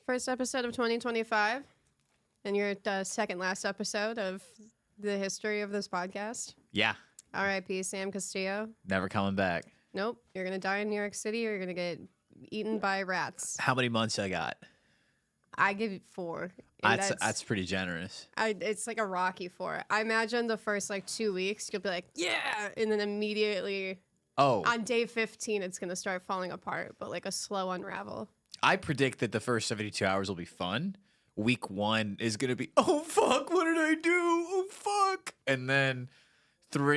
First episode of 2025, and your second last episode of the history of this podcast. Yeah. R.I.P. Sam Castillo. Never coming back. Nope. You're going to die in New York City, or you're going to get eaten by rats. How many months I got? I give it 4. That's pretty generous. It's like a Rocky 4. I imagine the first 2 weeks, you'll be like, yeah, and then immediately on day 15, it's going to start falling apart, but like a slow unravel. I predict that the first 72 hours will be fun. Week 1 is going to be, oh, fuck, what did I do? Oh, fuck. And then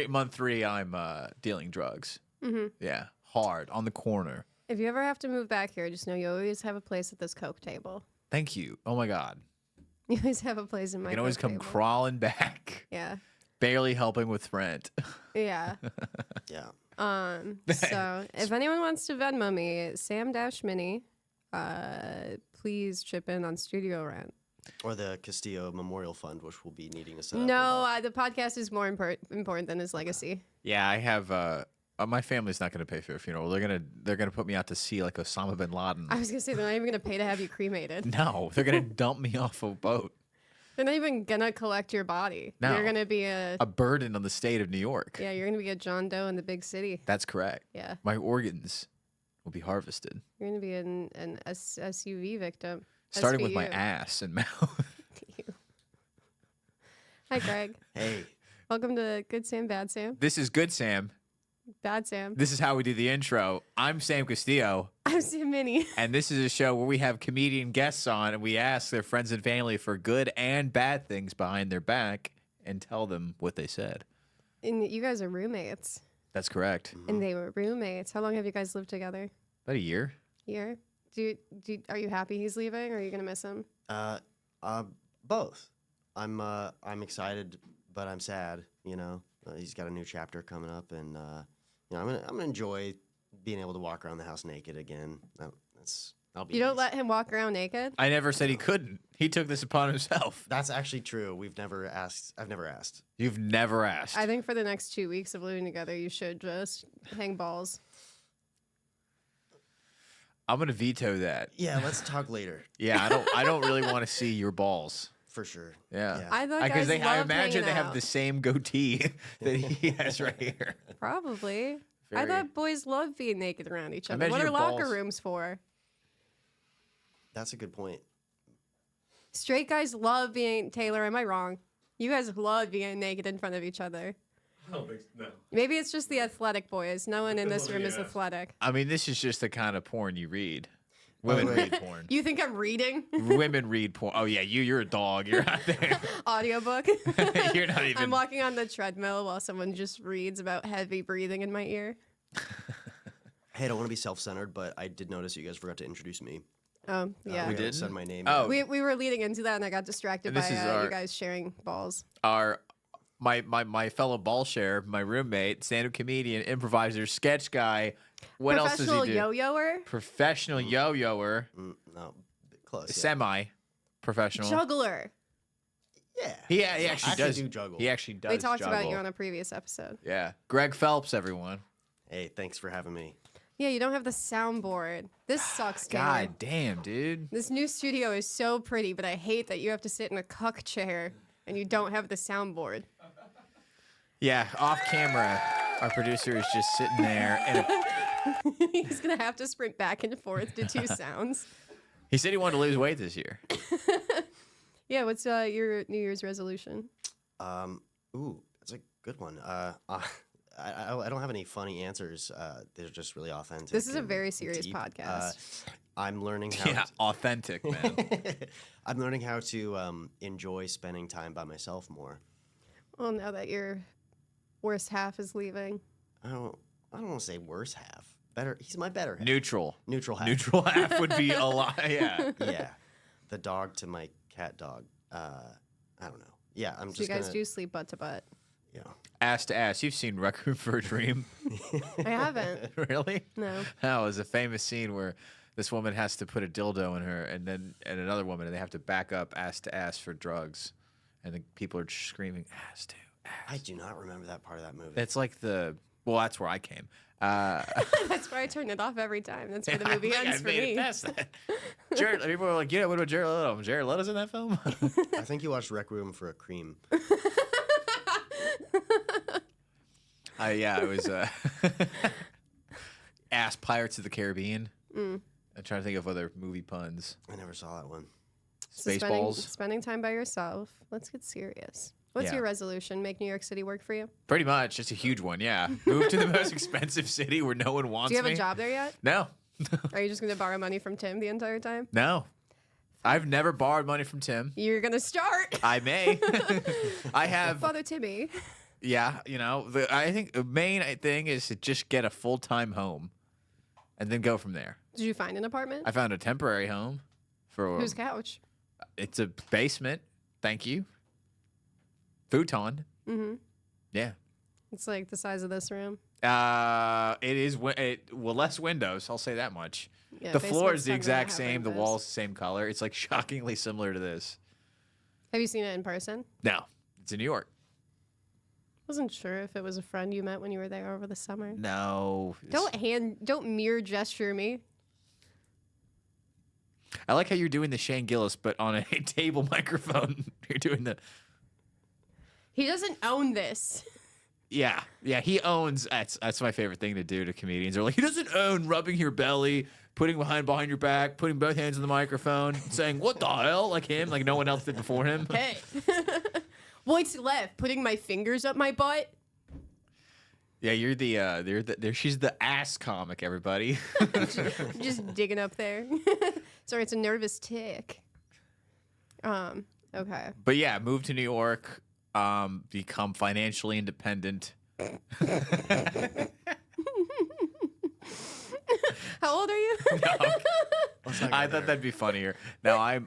month 3, I'm dealing drugs. Mm-hmm. Yeah, hard, on the corner. If you ever have to move back here, just know you always have a place at this Coke table. Thank you. Oh, my God. You always have a place in my You can always Coke come table. crawling back. Yeah. Barely helping with rent. Yeah. Yeah. So if anyone wants to Venmo me, Sam-Mini, please chip in on studio rent. Or the Castillo Memorial Fund, which will be needing a set up. No, the podcast is more important than his legacy. Yeah, I have... my family's not going to pay for a funeral. They're gonna put me out to sea like Osama bin Laden. I was going to say, they're not even going to pay to have you cremated. No, they're going to dump me off a boat. They're not even going to collect your body. No. You're going to be a burden on the state of New York. Yeah, you're going to be a John Doe in the big city. That's correct. Yeah. My organs will be harvested. You're going to be an SUV victim. Starting with my SVU. ass and mouth. Hi, Greg. Hey. Welcome to Good Sam, Bad Sam. This is Good Sam. Bad Sam. This is how we do the intro. I'm Sam Castillo. I'm Sam Mini. And this is a show where we have comedian guests on and we ask their friends and family for good and bad things behind their back and tell them what they said. And you guys are roommates. That's correct. And they were roommates. How long have you guys lived together? About a year. Year? Are you happy he's leaving, or are you gonna miss him? Both. I'm excited, but I'm sad. You know, he's got a new chapter coming up, and I'm gonna enjoy being able to walk around the house naked again. That'll be. You don't nice. let him walk around naked? I never said he couldn't. He took this upon himself. That's actually true. I've never asked. You've never asked. I think for the next 2 weeks of living together, you should just hang balls. I'm gonna veto that. Yeah, let's talk later. Yeah, I don't really want to see your balls. For sure. Yeah. I thought Because guys I loved imagine hanging they have out. the same goatee that he has right here. Probably. I Very- thought boys love being naked around each other. Imagine What are your locker balls. rooms for? That's a good point. Straight guys love being... Taylor, am I wrong? You guys love being naked in front of each other. I don't think no. Maybe it's just the athletic boys. No one in this room is Yeah. athletic. I mean, this is just the kind of porn you read. Women wait. read porn. You think I'm reading? Women read porn. Oh yeah, you're a dog. You're not there. Audiobook? You're not even. I'm walking on the treadmill while someone just reads about heavy breathing in my ear. Hey, I don't want to be self-centered, but I did notice you guys forgot to introduce me. Oh, yeah. We didn't? said my name. Oh. We were leading into that, and I got distracted And by this is you our- guys sharing balls. My fellow ball share, my roommate, stand-up comedian, improviser, sketch guy. What else does he do? Professional yo-yoer? Professional yo-yoer, No, close. Yeah. semi-professional. Juggler. Yeah. He actually does do juggle. He actually does. We talked about juggle. you on a previous episode. Yeah, Greg Phelps, everyone. Hey, thanks for having me. Yeah, you don't have the soundboard. This sucks, Taylor. God damn, dude. This new studio is so pretty, but I hate that you have to sit in a cuck chair and you don't have the soundboard. Yeah, off camera, our producer is just sitting there, and He's gonna have to sprint back and forth to two sounds. he said he wanted to lose weight this year. Yeah, what's your New Year's resolution? Ooh, that's a good one. I don't have any funny answers. They're just really authentic. This is a and very serious deep. podcast. I'm learning how. Yeah, authentic, man. I'm learning how to enjoy spending time by myself more. Well, now that your worst half is leaving. I don't want to say worse half. Better. He's my better half. Neutral. Neutral half. Neutral half would be a lot. Yeah. Yeah. The dog to my cat dog. I don't know. Yeah, I'm So just you guys gonna. do sleep butt to butt. Yeah. Ass to ass. You've seen Requiem for a Dream? I haven't. Really? No. No, it was a famous scene where this woman has to put a dildo in her, and another woman, and they have to back up ass to ass for drugs, and the people are screaming ass to ass. I do not remember that part of that movie. It's like well, that's where I came. That's why I turn it off every time. That's where the movie ends for me. Jared, people are like, yeah, what about Jared Leto? Jared Leto's in that film? I think you watched Requiem for a Cream. Yeah, it was Ass Pirates of the Caribbean. I'm trying to think of other movie puns. I never saw that one. Spaceballs. Spending time by yourself. Let's get serious. What's your resolution? Make New York City work for you? Pretty much. It's a huge one, yeah. Move to the most expensive city where no one wants me. Do you have a job there yet? No. Are you just going to borrow money from Tim the entire time? No. I've never borrowed money from Tim. You're going to start. I may. I have. Father Timmy. Yeah, I think the main thing is to just get a full-time home and then go from there. Did you find an apartment? I found a temporary home. Whose couch? It's a basement. Thank you. Futon. Mm-hmm. Yeah. It's like the size of this room. It is. Less windows. I'll say that much. Yeah, the floor is the basements tend to not exact have same. The windows. walls the same color. It's like shockingly similar to this. Have you seen it in person? No, it's in New York. Wasn't sure if it was a friend you met when you were there over the summer. No. Don't mirror gesture me. I like how you're doing the Shane Gillis, but on a table microphone. You're doing the. He doesn't own this. Yeah, he owns. That's my favorite thing to do to comedians. They're like, he doesn't own rubbing your belly, putting behind your back, putting both hands on the microphone, saying what the hell, like him, like no one else did before him. Hey, what's left? Putting my fingers up my butt. Yeah, she's the ass comic, everybody. Just digging up there. Sorry, it's a nervous tick. Okay. But yeah, move to New York. Become financially independent. How old are you? I thought that'd be funnier. No, I'm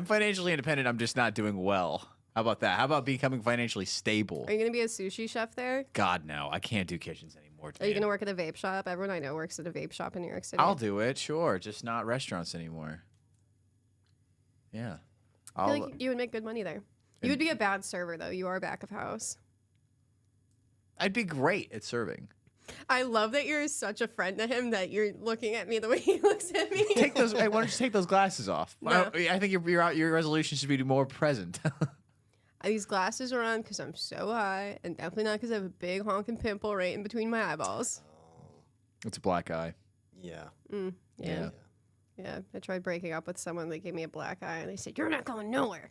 financially independent. I'm just not doing well. How about that? How about becoming financially stable? Are you gonna be a sushi chef there? God, no. I can't do kitchens anymore. Are you gonna work at a vape shop? Everyone I know works at a vape shop in New York City. I'll do it, sure. Just not restaurants anymore. Yeah. I feel like you would make good money there. You would be a bad server, though. You are back of house. I'd be great at serving. I love that you're such a friend to him that you're looking at me the way he looks at me. Take those. Hey, why don't you take those glasses off? No. I think your resolution should be more present. These glasses are on because I'm so high, and definitely not because I have a big honking pimple right in between my eyeballs. It's a black eye. Yeah. Yeah. I tried breaking up with someone. They gave me a black eye, and they said, "You're not going nowhere."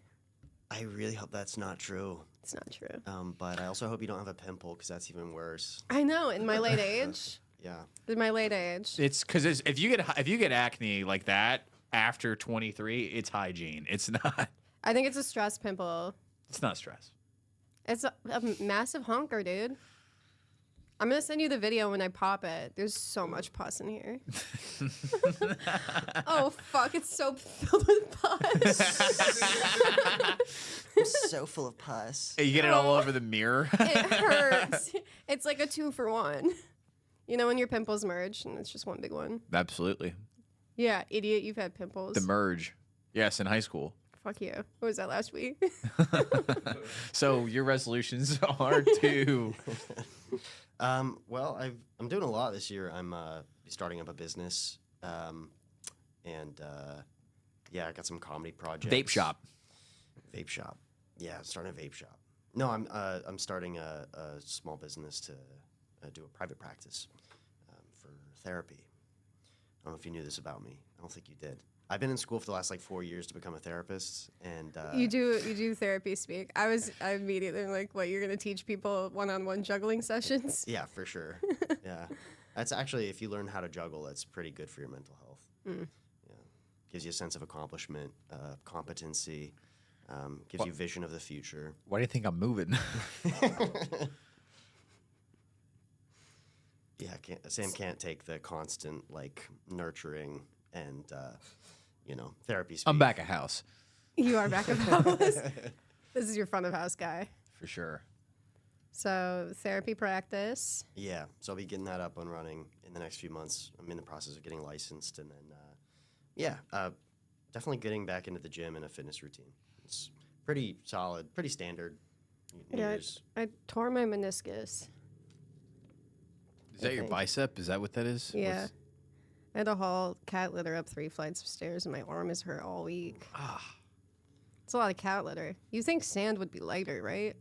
I really hope that's not true. It's not true. But I also hope you don't have a pimple because that's even worse. I know. In my late age. Yeah. In my late age. It's because if you get acne like that after 23, it's hygiene. It's not. I think it's a stress pimple. It's not stress. It's a massive honker, dude. I'm going to send you the video when I pop it. There's so much pus in here. Oh, fuck. It's so filled with pus. I'm so full of pus. You get it all over the mirror. It hurts. It's like a 2-for-1. You know when your pimples merge and it's just one big one? Absolutely. Yeah, idiot. You've had pimples. The merge. Yes, in high school. Fuck you. What was that last week? So your resolutions are to... Well, I'm doing a lot this year. I'm starting up a business, and I got some comedy projects. Vape shop. Yeah, starting a vape shop. No, I'm starting a small business to do a private practice for therapy. I don't know if you knew this about me. I don't think you did. I've been in school for the last 4 years to become a therapist, and you do therapy speak. I immediately like, what, you're gonna teach people one-on-one juggling sessions? Yeah, for sure. Yeah, that's actually, if you learn how to juggle, that's pretty good for your mental health. Yeah, gives you a sense of accomplishment, competency, gives you vision of the future. Why do you think I'm moving? Yeah, Sam can't take the constant nurturing and therapy speak. I'm back at house. You are back of house. This is your front of house guy. For sure. So therapy practice. Yeah, so I'll be getting that up and running in the next few months. I'm in the process of getting licensed, and then definitely getting back into the gym and a fitness routine. It's pretty solid, pretty standard. Yeah, I tore my meniscus. Is that your bicep? Is that what that is? Yeah. I had to haul cat litter up 3 flights of stairs, and my arm is hurt all week. It's a lot of cat litter. You think sand would be lighter, right?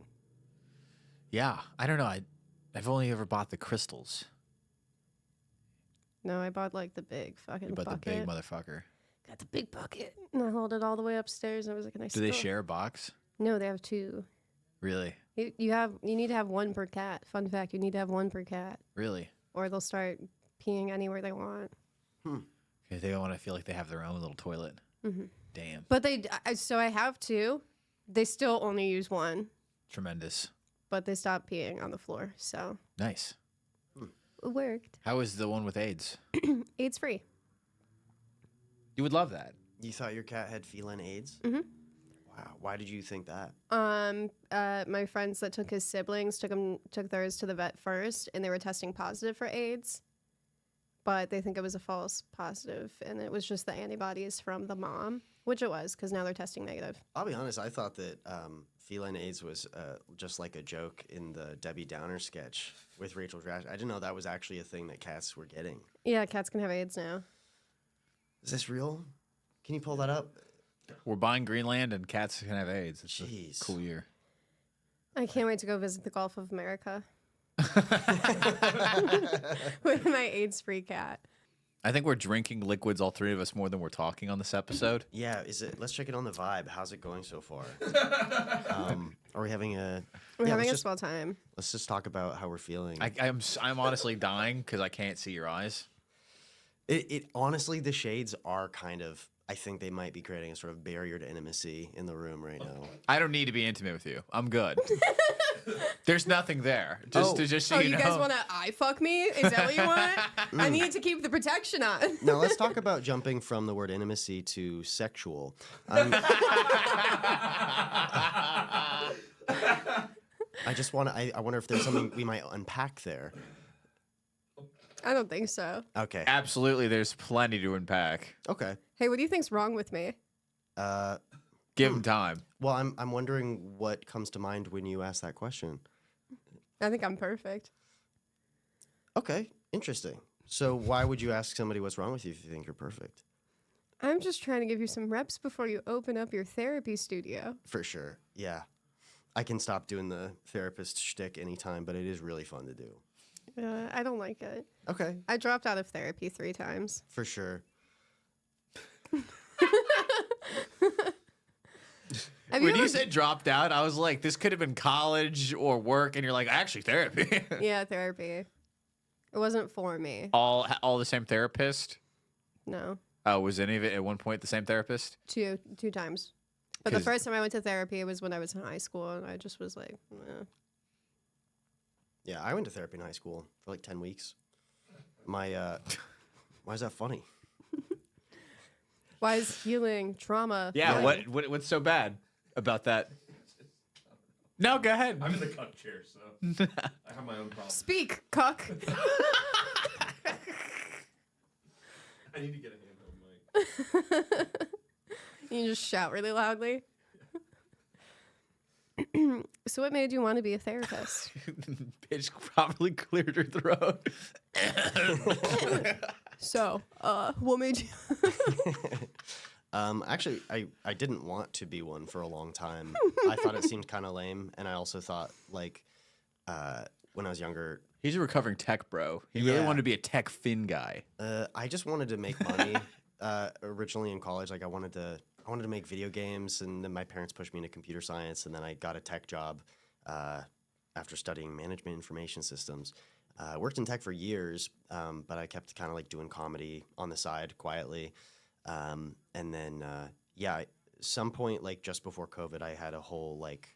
Yeah. I don't know. I've only ever bought the crystals. No, I bought like the big fucking You bought bucket. the big motherfucker. Got the big bucket, and I hauled it all the way upstairs. And I was like, Do they share a box? No, they have 2. Really? You need to have 1 per cat. Fun fact: you need to have 1 per cat, Really? or they'll start peeing anywhere they want. Because they want to feel like they have their own little toilet. Mm-hmm. Damn. But so I have 2. They still only use 1. Tremendous. But they stopped peeing on the floor, so Nice. it worked. How is the one with AIDS? AIDS free. You would love that. You thought your cat had feline AIDS? Mm-hmm. Wow. Why did you think that? My friends that took his siblings took theirs to the vet first, and they were testing positive for AIDS, but they think it was a false positive, and it was just the antibodies from the mom, which it was, because now they're testing negative. I'll be honest. I thought that feline AIDS was just like a joke in the Debbie Downer sketch with Rachel Dratch. I didn't know that was actually a thing that cats were getting. Yeah, cats can have AIDS now. Is this real? Can you pull that up? We're buying Greenland and cats can have AIDS. It's Jeez. a cool year. I can't wait to go visit the Gulf of America with my AIDS-free cat. I think we're drinking liquids, all 3 of us, more than we're talking on this episode. Yeah, let's check it on the vibe. How's it going so far? Are we having a... We're having a swell time. Let's just talk about how we're feeling. I'm honestly dying because I can't see your eyes. It honestly, the shades are kind of... I think they might be creating a sort of barrier to intimacy in the room right now. I don't need to be intimate with you. I'm good. There's nothing there. Just so you know. You guys want to eye fuck me? Is that what you want? I need to keep the protection on. Now let's talk about jumping from the word intimacy to sexual. I just want to. I wonder if there's something we might unpack there. I don't think so. Okay. Absolutely, there's plenty to unpack. Okay. Hey, what do you think's wrong with me? Give him time. Well, I'm wondering what comes to mind when you ask that question. I think I'm perfect. Okay, interesting. So why would you ask somebody what's wrong with you if you think you're perfect? I'm just trying to give you some reps before you open up your therapy studio. For sure, yeah. I can stop doing the therapist shtick anytime, but it is really fun to do. I don't like it. Okay. I dropped out of therapy 3 times. For sure. When you said dropped out, I was like, this could have been college or work, and you're like, actually, therapy. Yeah, therapy. It wasn't for me. All the same therapist? No. Oh, was any of it at one point the same therapist? 2 times. But the first time I went to therapy was when I was in high school, and I just was like, eh. Yeah, I went to therapy in high school for like 10 weeks. Why is that funny? Why is healing trauma? Yeah, funny? what's so bad about that? No, go ahead. I'm in the cuck chair, so I have my own problems. Speak, cuck. I need to get a handheld mic. You can just shout really loudly. So what made you want to be a therapist? Bitch probably cleared her throat. So, what made you... Actually, I didn't want to be one for a long time. I thought it seemed kind of lame, and I also thought, like, when I was younger... He's a recovering tech bro. He really wanted to be a tech fin guy. I just wanted to make money. Originally in college, like, I wanted to make video games, and then my parents pushed me into computer science, and then I got a tech job after studying management information systems. I worked in tech for years, but I kept kind of like doing comedy on the side quietly. And then, some point, like just before COVID, I had a whole like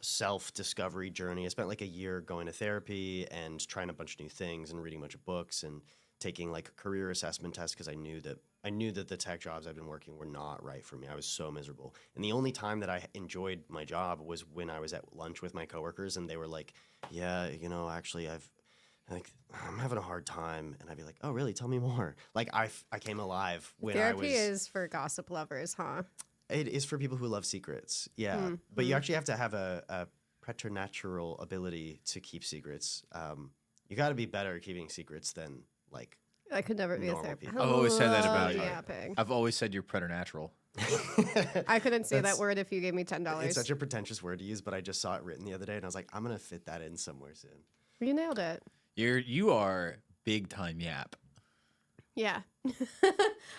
self-discovery journey. I spent like a year going to therapy and trying a bunch of new things and reading a bunch of books and taking like career assessment tests because I knew that the tech jobs I've been working were not right for me. I was so miserable. And the only time that I enjoyed my job was when I was at lunch with my coworkers and they were like, yeah, actually I'm having a hard time. And I'd be like, oh, really? Tell me more. Like I came alive when Therapy is for gossip lovers, huh? It is for people who love secrets. Yeah. But you actually have to have a preternatural ability to keep secrets. You got to be better at keeping secrets than like. I could never be a Normal therapist. people. I've always said that about Love you. yapping. I've always said you're preternatural. I couldn't say That's- that word if you gave me $10. It's such a pretentious word to use, but I just saw it written the other day, and I was like, I'm gonna fit that in somewhere soon. You nailed it. You are big time yap. Yeah.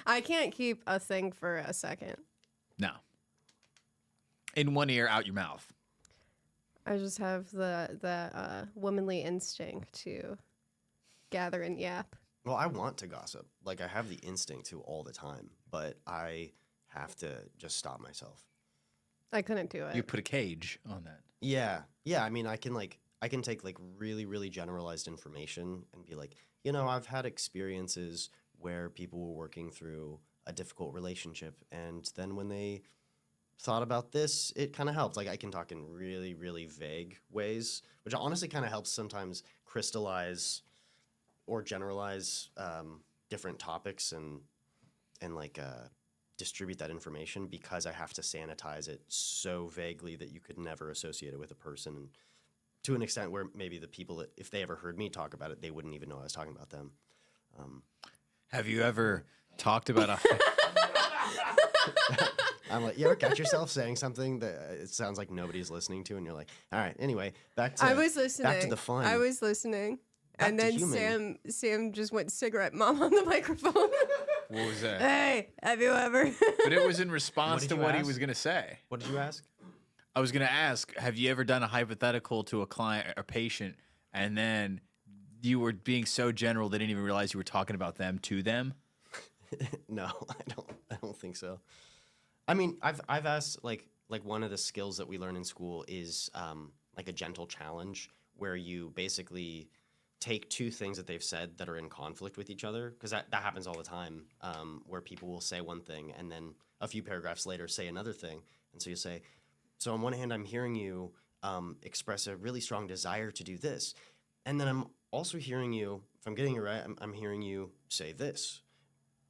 I can't keep a thing for a second. No. In one ear, out your mouth. I just have the womanly instinct to gather and yap. Well, I want to gossip. Like I have the instinct to all the time, but I have to just stop myself. I couldn't do it. You put a cage on that. Yeah. I mean, I can take like really, really generalized information and be like, I've had experiences where people were working through a difficult relationship, and then when they thought about this, it kind of helped. Like I can talk in really, really vague ways, which honestly kind of helps sometimes crystallize or generalize different topics and like distribute that information, because I have to sanitize it so vaguely that you could never associate it with a person, and to an extent where maybe the people that, if they ever heard me talk about it, they wouldn't even know I was talking about them. Have you ever talked about a... I'm like, you ever catch yourself saying something that it sounds like nobody's listening to, and you're like, all right, anyway, back to I was listening. back to the fun. I was listening. Back And to then human. Sam just went cigarette mom on the microphone. What was that? Hey, have you ever? But it was in response What to did you what he ask? was going to say. What did you ask? I was going to ask, have you ever done a hypothetical to a client or patient, and then you were being so general they didn't even realize you were talking about them to them? No, I don't think so. I mean, I've asked like one of the skills that we learn in school is like a gentle challenge, where you basically take two things that they've said that are in conflict with each other, because that happens all the time, where people will say one thing and then a few paragraphs later say another thing. And so you say, so on one hand, I'm hearing you express a really strong desire to do this. And then I'm also hearing you, if I'm getting it right, I'm hearing you say this.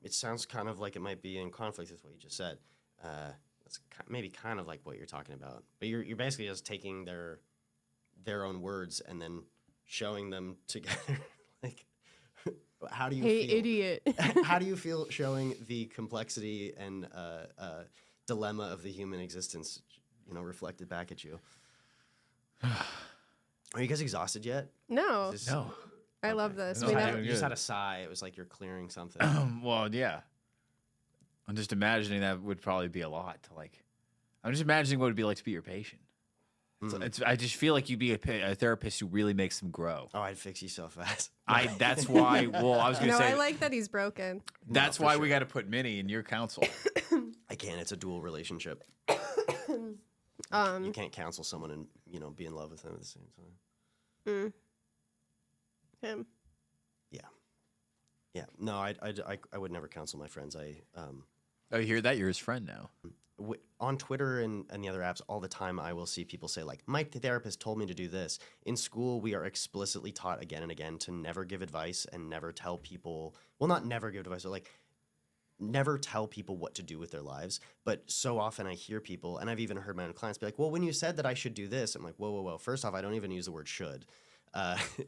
It sounds kind of like it might be in conflict with what you just said. That's maybe kind of like what you're talking about. But you're basically just taking their own words and then showing them together. Like, how do you Hey, feel? idiot. How do you feel showing the complexity and dilemma of the human existence, reflected back at you? Are you guys exhausted yet? No, Is this- No. I love this. No, We I never, haven't. You just Good. had a sigh. It was like you're clearing something. Well, yeah. I'm just imagining that would probably be a lot to like. I'm just imagining what it would be like to be your patient. I just feel like you'd be a therapist who really makes them grow. Oh, I'd fix you so fast. That's why. Well, I was gonna no, say I like that he's broken. that's No, for why sure. we got to put Minnie in your counsel. I can't. It's a dual relationship. You can't counsel someone and be in love with them at the same time. Him. Yeah. No, I would never counsel my friends. Oh, you hear that? You're his friend now. On Twitter and the other apps all the time, I will see people say like, my therapist told me to do this. In school, we are explicitly taught again and again to never give advice and never tell people, well, not never give advice, but like never tell people what to do with their lives. But so often I hear people, and I've even heard my own clients be like, well, when you said that I should do this, I'm like, whoa. First off, I don't even use the word should.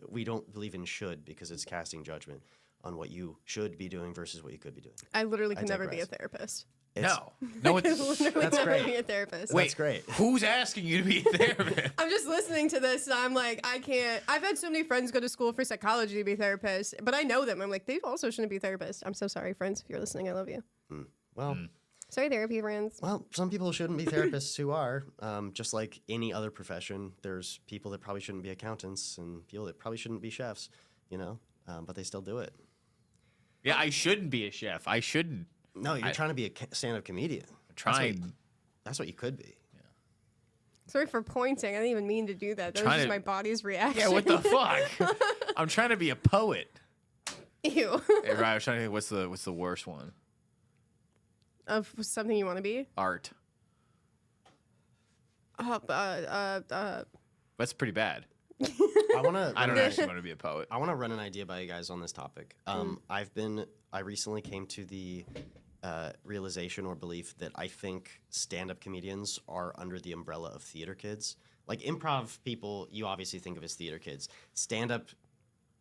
We don't believe in should because it's casting judgment on what you should be doing versus what you could be doing. I literally can never be a digress. therapist. No, I can it's, literally that's never great. be a therapist. wait, That's great. Who's asking you to be a therapist? I'm just listening to this and I'm like, I can't. I've had so many friends go to school for psychology to be therapists, but I know them. I'm like, they also shouldn't be therapists. I'm so sorry, friends, if you're listening. I love you. Well, Sorry, therapy friends. Well, some people shouldn't be therapists who are. Just like any other profession, there's people that probably shouldn't be accountants and people that probably shouldn't be chefs, but they still do it. Yeah, I shouldn't be a chef. I shouldn't. No, you're trying to be a stand-up comedian. Trying. That's what you could be. Sorry for pointing. I didn't even mean to do that. That was Trying just to- my body's reaction. Yeah, what the fuck? I'm trying to be a poet. Ew. Hey, right, I was trying to think what's the worst one? Of something you want to be? Art. That's pretty bad. I want to. I don't actually want to be a poet. I want to run an idea by you guys on this topic. I recently came to the realization or belief that I think stand-up comedians are under the umbrella of theater kids. Like improv people, you obviously think of as theater kids. Stand-up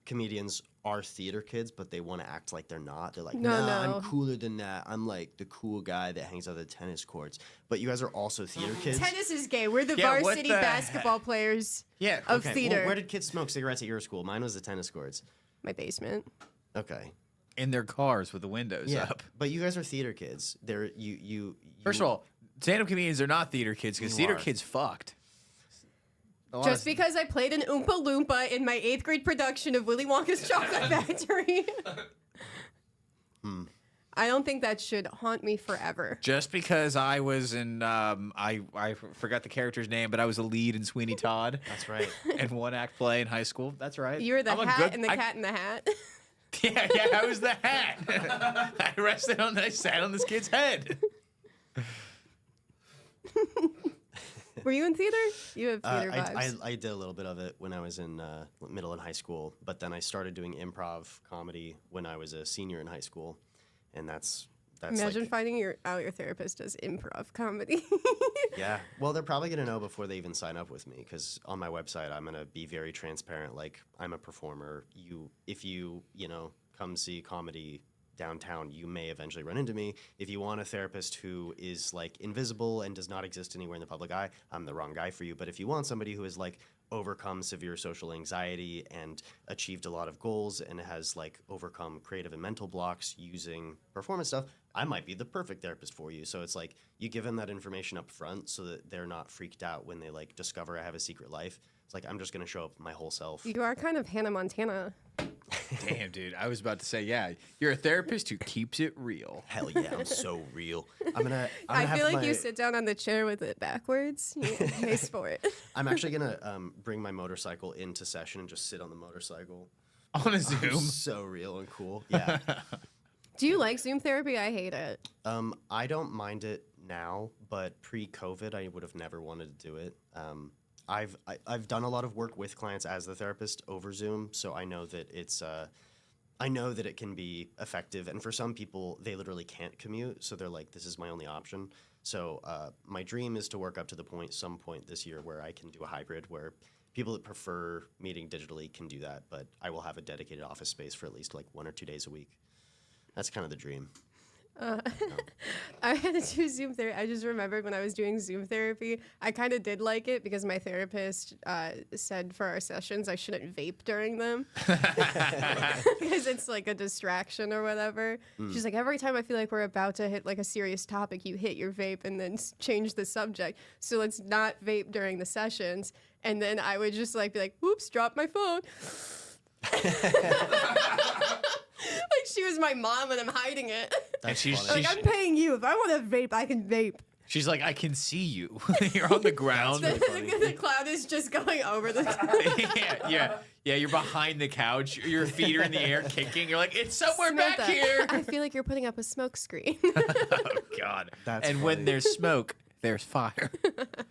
comedians are theater kids, but they want to act like they're not. They're like, No, nah, no. I'm cooler than that. I'm like the cool guy that hangs out at the tennis courts. But you guys are also theater kids. Tennis is gay. We're the Yeah, what varsity the basketball players Yeah. of Okay, theater. well, where did kids smoke cigarettes at your school? Mine was the tennis courts. My basement. Okay. In their cars with the windows Yeah, up. but you guys are theater kids. They're you. First of all, stand-up comedians are not theater kids because You theater are. kids fucked. Just because I played an Oompa Loompa in my 8th grade production of Willy Wonka's Chocolate Factory. I don't think that should haunt me forever. Just because I was in, I forgot the character's name, but I was a lead in Sweeney Todd That's right. in one act play in high school. That's right. You were the I'm a hat good- and the I- cat in the hat. Yeah, I was the hat. I sat on this kid's head. Were you in theater? You have theater I vibes. I did a little bit of it when I was in middle and high school, but then I started doing improv comedy when I was a senior in high school, and that's Imagine like, finding out your therapist does improv comedy. yeah. Well, they're probably gonna know before they even sign up with me, because on my website I'm gonna be very transparent. Like, I'm a performer. If you come see comedy downtown, you may eventually run into me. If you want a therapist who is like invisible and does not exist anywhere in the public eye, I'm the wrong guy for you. But if you want somebody who has like overcome severe social anxiety and achieved a lot of goals and has like overcome creative and mental blocks using performance stuff, I might be the perfect therapist for you. So it's like, you give them that information up front so that they're not freaked out when they like discover I have a secret life. It's like, I'm just gonna show up my whole self. You are kind of Hannah Montana. Damn, dude. I was about to say, yeah, you're a therapist who keeps it real. Hell yeah, I'm so real. I'm gonna I have feel like my- you sit down on the chair with it backwards. Nice for it. I'm actually gonna bring my motorcycle into session and just sit on the motorcycle. On a Zoom. So real and cool. Yeah. Do you like Zoom therapy? I hate it. I don't mind it now, but pre-COVID, I would have never wanted to do it. I've done a lot of work with clients as the therapist over Zoom, so I know that I know that it can be effective. And for some people, they literally can't commute, so they're like, this is my only option. So my dream is to work up to the point, some point this year, where I can do a hybrid where people that prefer meeting digitally can do that, but I will have a dedicated office space for at least like 1 or 2 days a week. That's kind of the dream. I had to do Zoom therapy. I just remembered when I was doing Zoom therapy, I kind of did like it because my therapist said for our sessions I shouldn't vape during them because it's like a distraction or whatever. She's like, every time I feel like we're about to hit like a serious topic, you hit your vape and then change the subject. So let's not vape during the sessions. And then I would just like be like, "Oops, drop my phone." Like she was my mom and I'm hiding it. That's she's- funny. Like, I'm paying you. If I want to vape, I can vape. She's like, I can see you. You're on the ground. The cloud is just going over the yeah. You're behind the couch. Your feet are in the air kicking. You're like, it's somewhere back Samantha, here. I feel like you're putting up a smoke screen. Oh God. That's and funny. when there's smoke, there's fire.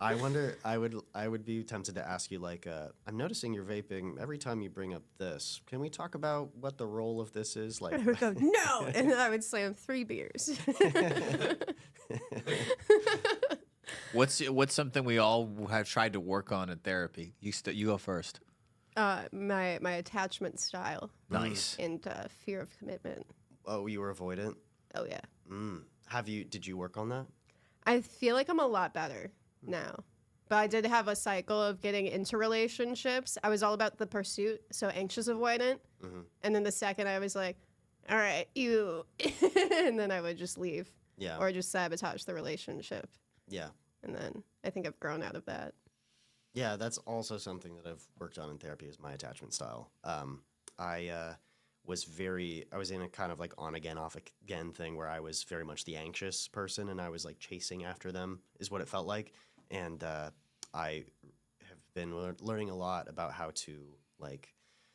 I wonder. I would be tempted to ask you like, I'm noticing you're vaping every time you bring up this. Can we talk about what the role of this is? Like, I would go, no, and then I would slam 3 beers. What's something we all have tried to work on in therapy? You go first. My attachment style Nice. and fear of commitment. oh, you were avoidant. Oh yeah, Did you work on that? I feel like I'm a lot better now. But I did have a cycle of getting into relationships. I was all about the pursuit, so anxious avoidant. And then the second I was like, all right, you. And then I would just leave Yeah. or just sabotage the relationship. Yeah. And then I think I've grown out of that. Yeah, that's also something that I've worked on in therapy is my attachment style. I was in a kind of like on again, off again thing where I was very much the anxious person and I was like chasing after them is what it felt like. And I have been learning a lot about how to like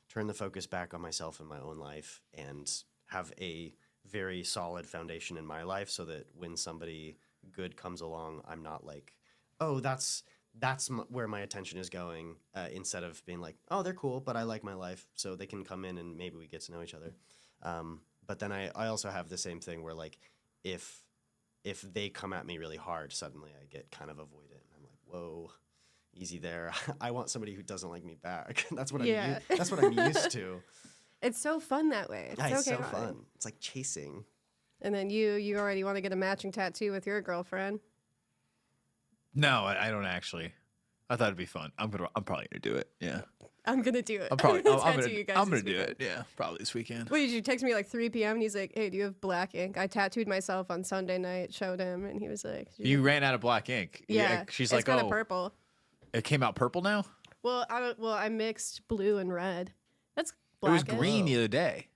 turn the focus back on myself and my own life and have a very solid foundation in my life so that when somebody good comes along, I'm not like, oh, that's where my attention is going, instead of being like, oh, they're cool, but I like my life, so they can come in and maybe we get to know each other. But then I also have the same thing where like, if they come at me really hard, suddenly I get kind of avoidant. I'm like, whoa, easy there. I want somebody who doesn't like me back. That's what Yeah. that's what I'm used to. It's so fun that way. It's Yeah, it's so chaotic. fun. It's like chasing. And then you already want to get a matching tattoo with your girlfriend. No, I don't actually. I thought it'd be fun. I'm probably gonna do it. Yeah, I'm gonna do it. I'm probably. Tattoo you guys I'm this gonna do weekend. it. Yeah, probably this weekend. Wait, did you text me like 3 p.m. and he's like, "Hey, do you have black ink?" I tattooed myself on Sunday night. Showed him, and he was like, You ran out of black ink. Yeah, She's it's like, kind oh, of purple. it came out purple now. Well, I mixed blue and red. That's It black. was green the other day.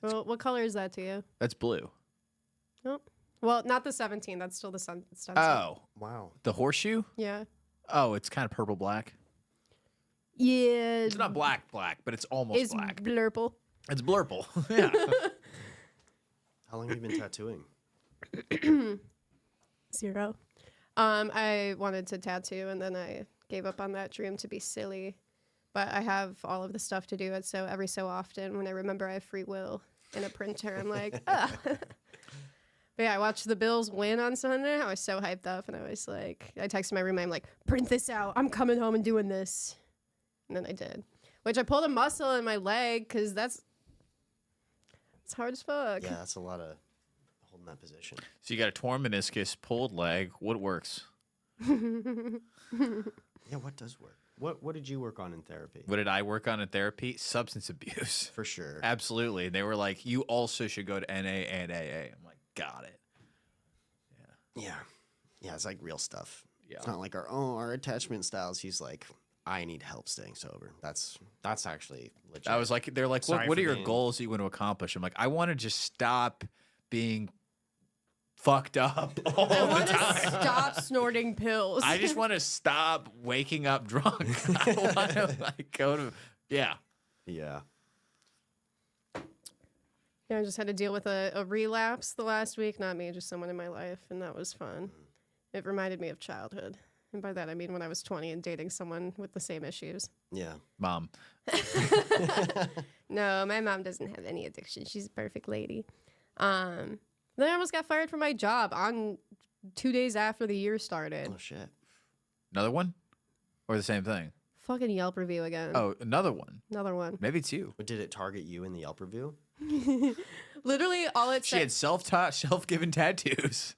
Well, what color is that to you? That's blue. Oh. Well, not the 17. That's still the sun. Oh, Wow. the horseshoe. Yeah. Oh, it's kind of purple black. Yeah. It's not black, but it's almost It's black. blurple. It's blurple. Yeah. How long have you been tattooing? 0. I wanted to tattoo, and then I gave up on that dream to be silly. But I have all of the stuff to do it, so every so often, when I remember I have free will in a printer, I'm like, ah. But yeah, I watched the Bills win on Sunday. I was so hyped up, and I was like, I texted my roommate, I'm like, print this out. I'm coming home and doing this. And then I did. Which I pulled a muscle in my leg, because it's hard as fuck. Yeah, that's a lot of holding that position. So you got a torn meniscus, pulled leg. What works? Yeah, what does work? What did you work on in therapy? What did I work on in therapy? Substance abuse. For sure. Absolutely. They were like, you also should go to NA and AA. I'm like, got it. Yeah. Yeah, it's like real stuff. Yeah. It's not like our attachment styles. He's like, I need help staying sober. That's actually legit. I was like, they're like, Sorry what are for your being- goals that you want to accomplish? I'm like, I want to just stop being fucked up all I the want to time. stop snorting pills. I just want to stop waking up drunk. I want to like go to, yeah. Yeah. Yeah, I just had to deal with a relapse the last week. Not me, just someone in my life, and that was fun. It reminded me of childhood. And by that, I mean when I was 20 and dating someone with the same issues. Yeah. Mom. No, my mom doesn't have any addiction. She's a perfect lady. Then I almost got fired from my job on 2 days after the year started. Oh shit. Another one? Or the same thing? Fucking Yelp review again. Oh, another one. Another one. Maybe it's you. But did it target you in the Yelp review? Literally all it She said. had self-given tattoos.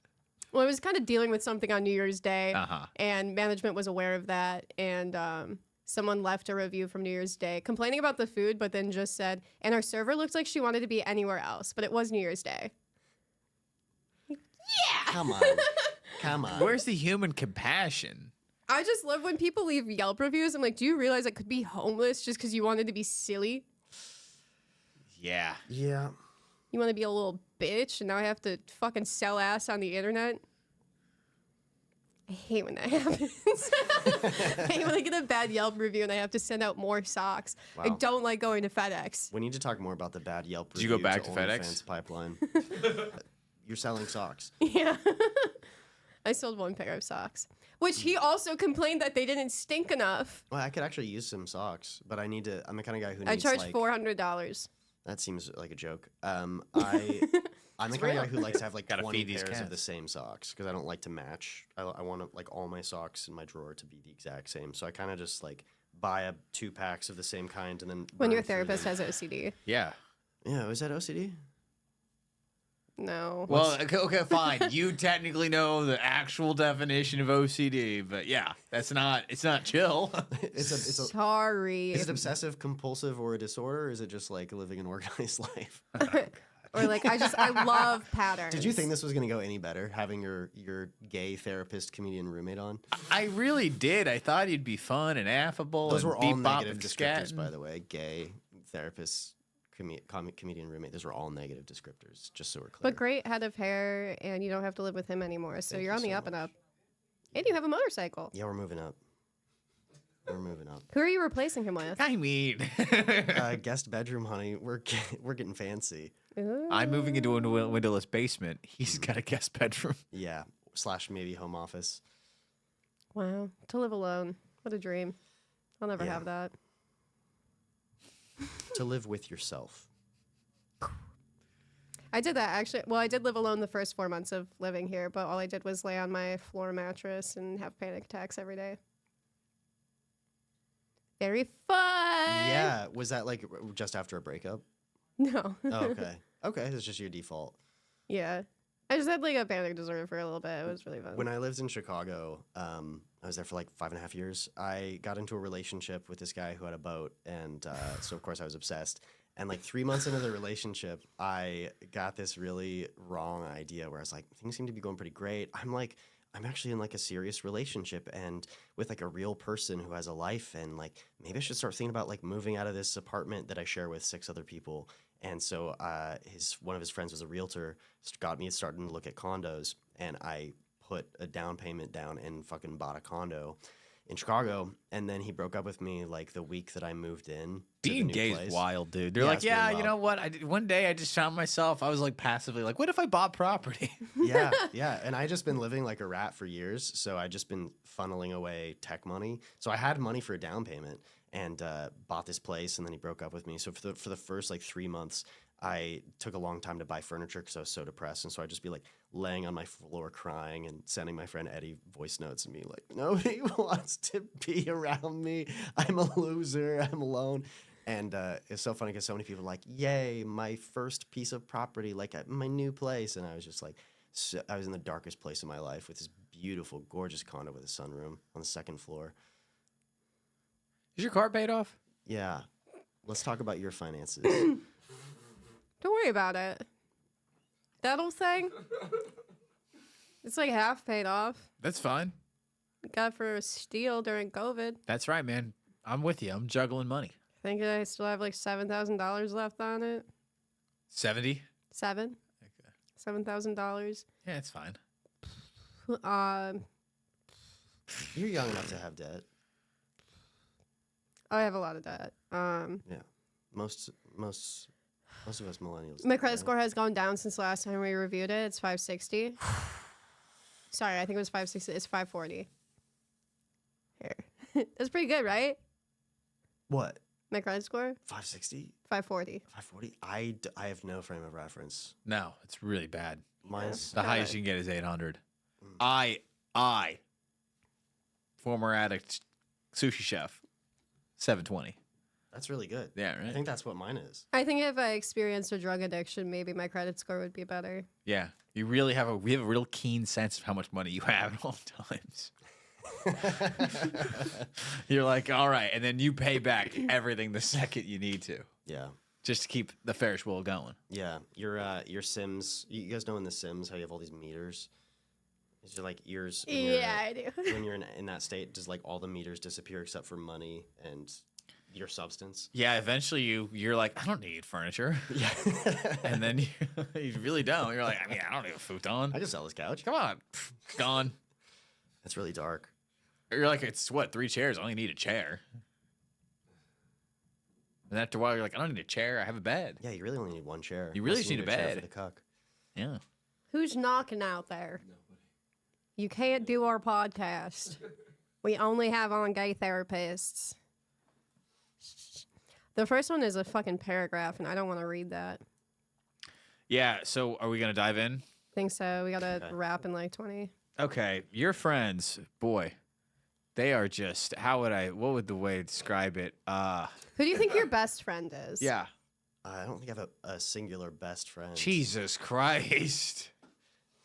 Well, I was kind of dealing with something on New Year's Day, Uh-huh. and management was aware of that. And someone left a review from New Year's Day complaining about the food, but then just said, and our server looked like she wanted to be anywhere else, but it was New Year's Day. Come on. Come on. Where's the human compassion? I just love when people leave Yelp reviews. I'm like, do you realize I could be homeless just because you wanted to be silly? Yeah. Yeah. You want to be a little bitch, and now I have to fucking sell ass on the internet? I hate when that happens. I hate when I get a bad Yelp review and I have to send out more socks. I Wow. don't like going to FedEx. We need to talk more about the bad Yelp Did you review go back to FedEx? OnlyFans pipeline. You're selling socks. Yeah. I sold one pair of socks, which he also complained that they didn't stink enough. Well, I could actually use some socks, but I'm the kind of guy who I needs charged like $400. that seems like a joke. I'm the kind of guy who likes to have like Gotta 20 feed these pairs of cats. the same socks because I don't like to match. I want to like all my socks in my drawer to be the exact same. So I kind of just like buy 2 packs of the same kind and then When burn your through therapist them. has OCD. Yeah. Yeah, was that OCD? No. Well, okay, fine. You technically know the actual definition of OCD, but yeah, it's not chill. It's a Sorry. Is it obsessive compulsive or a disorder? Or is it just like living an organized life? Or like, I love patterns. Did you think this was going to go any better having your gay therapist comedian roommate on? I really did. I thought he'd be fun and affable. Those and were all bebop negative and descriptors, scatting. by the way. Gay therapist, comedian roommate. Those were all negative descriptors, just so we're clear. But great head of hair, and you don't have to live with him anymore. So Thank you're you on the so up and much. up. And you have a motorcycle. Yeah, we're moving up. We're moving up. Who are you replacing him with? I mean, Guest bedroom, honey. We're getting fancy. Ooh. I'm moving into a windowless basement. He's got a guest bedroom. Yeah, / maybe home office. Wow. To live alone. What a dream. I'll never Yeah. have that. To live with yourself. I did that actually. Well, I did live alone the first 4 months of living here, but all I did was lay on my floor mattress and have panic attacks every day. Very fun. Yeah. Was that like just after a breakup? No. Oh, okay. Okay, it's just your default. Yeah. I just had like a panic disorder for a little bit. It was really fun. When I lived in Chicago, I was there for like 5.5 years. I got into a relationship with this guy who had a boat, and so of course I was obsessed. And like 3 months into the relationship, I got this really wrong idea where I was like, things seem to be going pretty great. I'm actually in like a serious relationship and with like a real person who has a life, and like maybe I should start thinking about like moving out of this apartment that I share with 6 other people. And so one of his friends was a realtor, got me starting to look at condos, and I put a down payment down and fucking bought a condo in Chicago. And then he broke up with me like the week that I moved in. Being to the new gay place. is wild, dude. They're Yeah, like, it's really yeah, you wild. know what? One day I just found myself, I was like passively like, what if I bought property? Yeah, yeah. And I just been living like a rat for years. So I just been funneling away tech money. So I had money for a down payment and bought this place. And then he broke up with me. So for the first like 3 months, I took a long time to buy furniture because I was so depressed. And so I'd just be like laying on my floor crying and sending my friend Eddie voice notes and being like, nobody wants to be around me. I'm a loser. I'm alone. And it's so funny because so many people are like, yay, my first piece of property, like my new place. And I was just like, I was in the darkest place of my life with this beautiful, gorgeous condo with a sunroom on the 2nd floor. Is your car paid off? Yeah. Let's talk about your finances. Don't worry about it. That whole thing, it's like half paid off. That's fine. Got for a steal during COVID. That's right, man. I'm with you. I'm juggling money. I think I still have like $7,000 left on it. 70? $7,000. Yeah, it's fine. You're young enough to have debt. I have a lot of debt. Yeah. Most of us millennials. My do, credit right? score has gone down since the last time we reviewed it. It's 560. Sorry, I think it was 560. It's 540. Here. That's pretty good, right? What? My credit score? 560? 540. 540? I have no frame of reference. No, it's really bad. Mine's The highest you can get is 800. I, former addict, sushi chef, 720. That's really good. Yeah, I right? think that's what mine is. I think if I experienced a drug addiction, maybe my credit score would be better. Yeah. We have a real keen sense of how much money you have at all times. You're like, all right, and then you pay back everything the second you need to, Yeah. just to keep the Ferris wheel going. Yeah. Your Sims, you guys know in The Sims how you have all these meters? Is it like yours? When I do. when you're in that state, does like all the meters disappear except for money and your substance? Yeah, eventually you're like, I don't need furniture. Yeah. And then you really don't. You're like, I mean, I don't need a futon. I can sell this couch. Come on. Pff, gone. That's really dark. You're like, it's what, 3 chairs? I only need a chair. And after a while, you're like, I don't need a chair. I have a bed. Yeah, you really only need one chair. You really Unless just need a chair bed. for the cuck. Yeah. Who's knocking out there? You can't do our podcast. We only have on gay therapists. The first one is a fucking paragraph, and I don't want to read that. Yeah. So are we going to dive in? Think so. We gotta Okay. wrap in like 20. Okay. Your friends, boy, they are just, what would the way to describe it? Who do you think your best friend is? Yeah. I don't think I have a singular best friend. Jesus Christ.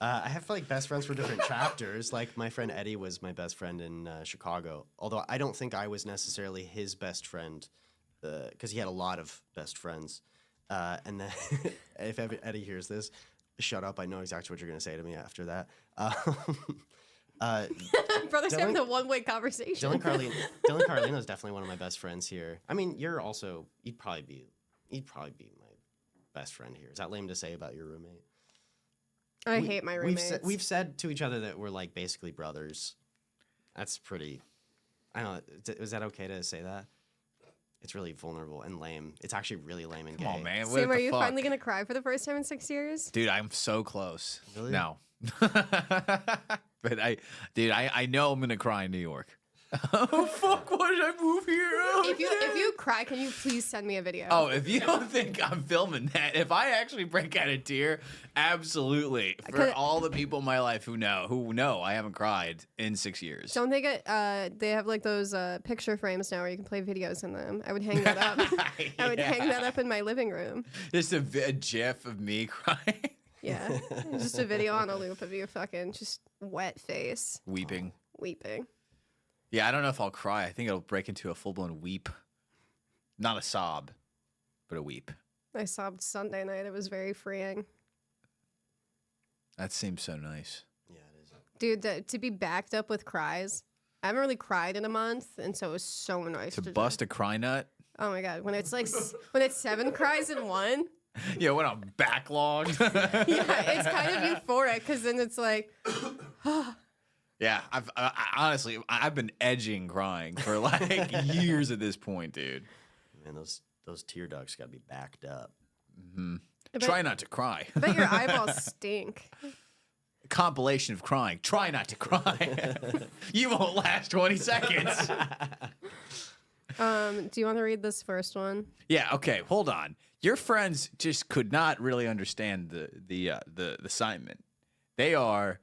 I have like best friends for different chapters. Like my friend Eddie was my best friend in Chicago. Although I don't think I was necessarily his best friend because he had a lot of best friends. And then if Eddie hears this, shut up. I know exactly what you're going to say to me after that. Brothers Dylan- having a one-way conversation. Dylan Carlino is definitely one of my best friends here. I mean, you'd probably be my best friend here. Is that lame to say about your roommate? I hate my roommates. We've said to each other that we're like basically brothers. That's pretty. I don't know. Is that okay to say that? It's really vulnerable and lame. It's actually really lame and gay. Come on, man. What Sam, the are you fuck? finally gonna cry for the first time in 6 years? Dude, I'm so close. Really? No. But I know I'm going to cry in New York. Oh fuck! Why did I move here? Oh, If you cry, can you please send me a video? Oh, if you don't think I'm filming that, if I actually break out a tear, absolutely. For all the people in my life who know I haven't cried in 6 years. Don't they get? They have like those picture frames now where you can play videos in them. I would hang that up. I would hang that up in my living room. Just a GIF of me crying, Yeah, just a video on a loop of you fucking just wet face, weeping. weeping. Yeah, I don't know if I'll cry. I think it'll break into a full-blown weep. Not a sob, but a weep. I sobbed Sunday night. It was very freeing. That seems so nice. Yeah, it is. Dude, to be backed up with cries. I haven't really cried in a month, and so it was so nice To to bust a cry nut. Oh my god, when it's like when it's 7 cries in one. Yeah, when I'm backlogged. Yeah, it's kind of euphoric because then it's like, Yeah, I honestly, I've been edging crying for like years at this point, dude. Man, those tear ducts got to be backed up. Try not to cry. I bet your eyeballs stink. Compilation of crying. Try not to cry. You won't last 20 seconds. Do you want to read this first one? Yeah. Okay. Hold on. Your friends just could not really understand the assignment. They are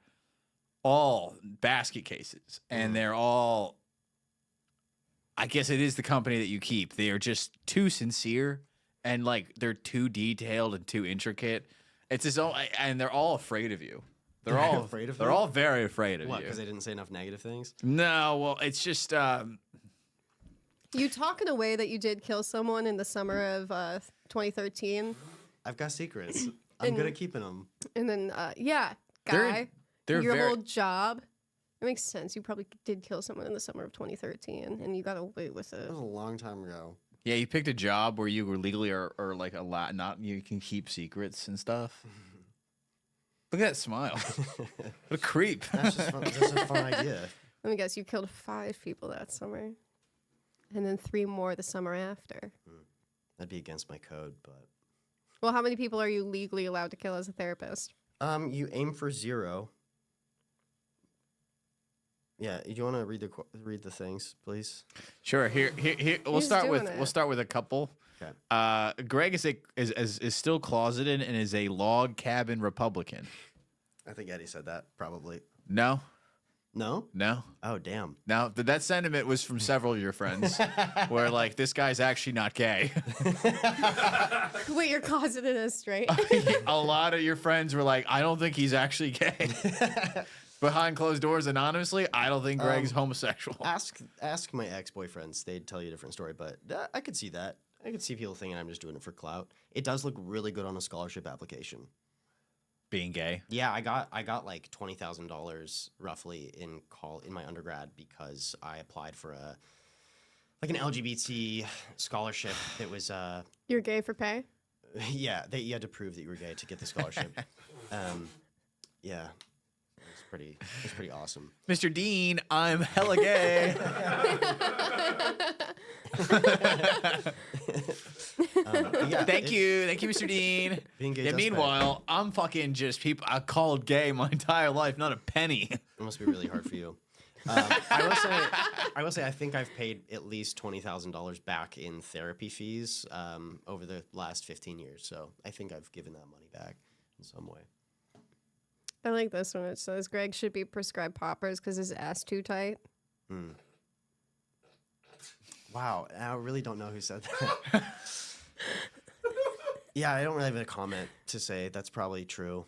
all basket cases, and they're all. I guess it is the company that you keep. They are just too sincere, and like they're too detailed and too intricate. It's just all, and they're all afraid of you. They're all afraid of They're you? all very afraid of What? you. Because they didn't say enough negative things. No, well, it's just. You talk in a way that you did kill someone in the summer of 2013, I've got secrets. I'm good at keeping them. and then yeah, They're- guy, they're your very- whole job. It makes sense. You probably did kill someone in the summer of 2013, and you got away with it. That was a long time ago. Yeah, you picked a job where you were legally or like a lot not you can keep secrets and stuff. Look at that smile. What a creep. That's just fun. That's a fun idea. Let me guess. You killed 5 people that summer, and then 3 more the summer after. That'd be against my code, but Well, how many people are you legally allowed to kill as a therapist? you aim for 0. Yeah, do you want to read the things, please? Sure. Here. We'll He's start with doing it. we'll start with a couple. Okay. Greg is still closeted and is a log cabin Republican. I think Eddie said that probably. No, No? no. Oh, damn. Now that sentiment was from several of your friends, where like this guy's actually not gay. Wait, you're closeted as straight? A lot of your friends were like, I don't think he's actually gay. Behind closed doors, anonymously, I don't think Greg's homosexual. Ask my ex-boyfriends. They'd tell you a different story, but I could see that. I could see people thinking I'm just doing it for clout. It does look really good on a scholarship application. Being gay. Yeah, I got like $20,000 roughly in my undergrad because I applied for an LGBT scholarship. It was You're gay for pay? yeah, you had to prove that you were gay to get the scholarship. Yeah. It was pretty awesome. Mr. Dean, I'm hella gay. Yeah, Thank you, Mr. Dean. Being gay Yeah, does meanwhile, I'm fucking just people. I called gay my entire life, not a penny. It must be really hard for you. I will say, I think I've paid at least $20,000 back in therapy fees over the last 15 years. So I think I've given that money back in some way. I like this one. It says Greg should be prescribed poppers because his ass too tight. Wow, I really don't know who said that. Yeah, I don't really have a comment to say. That's probably true.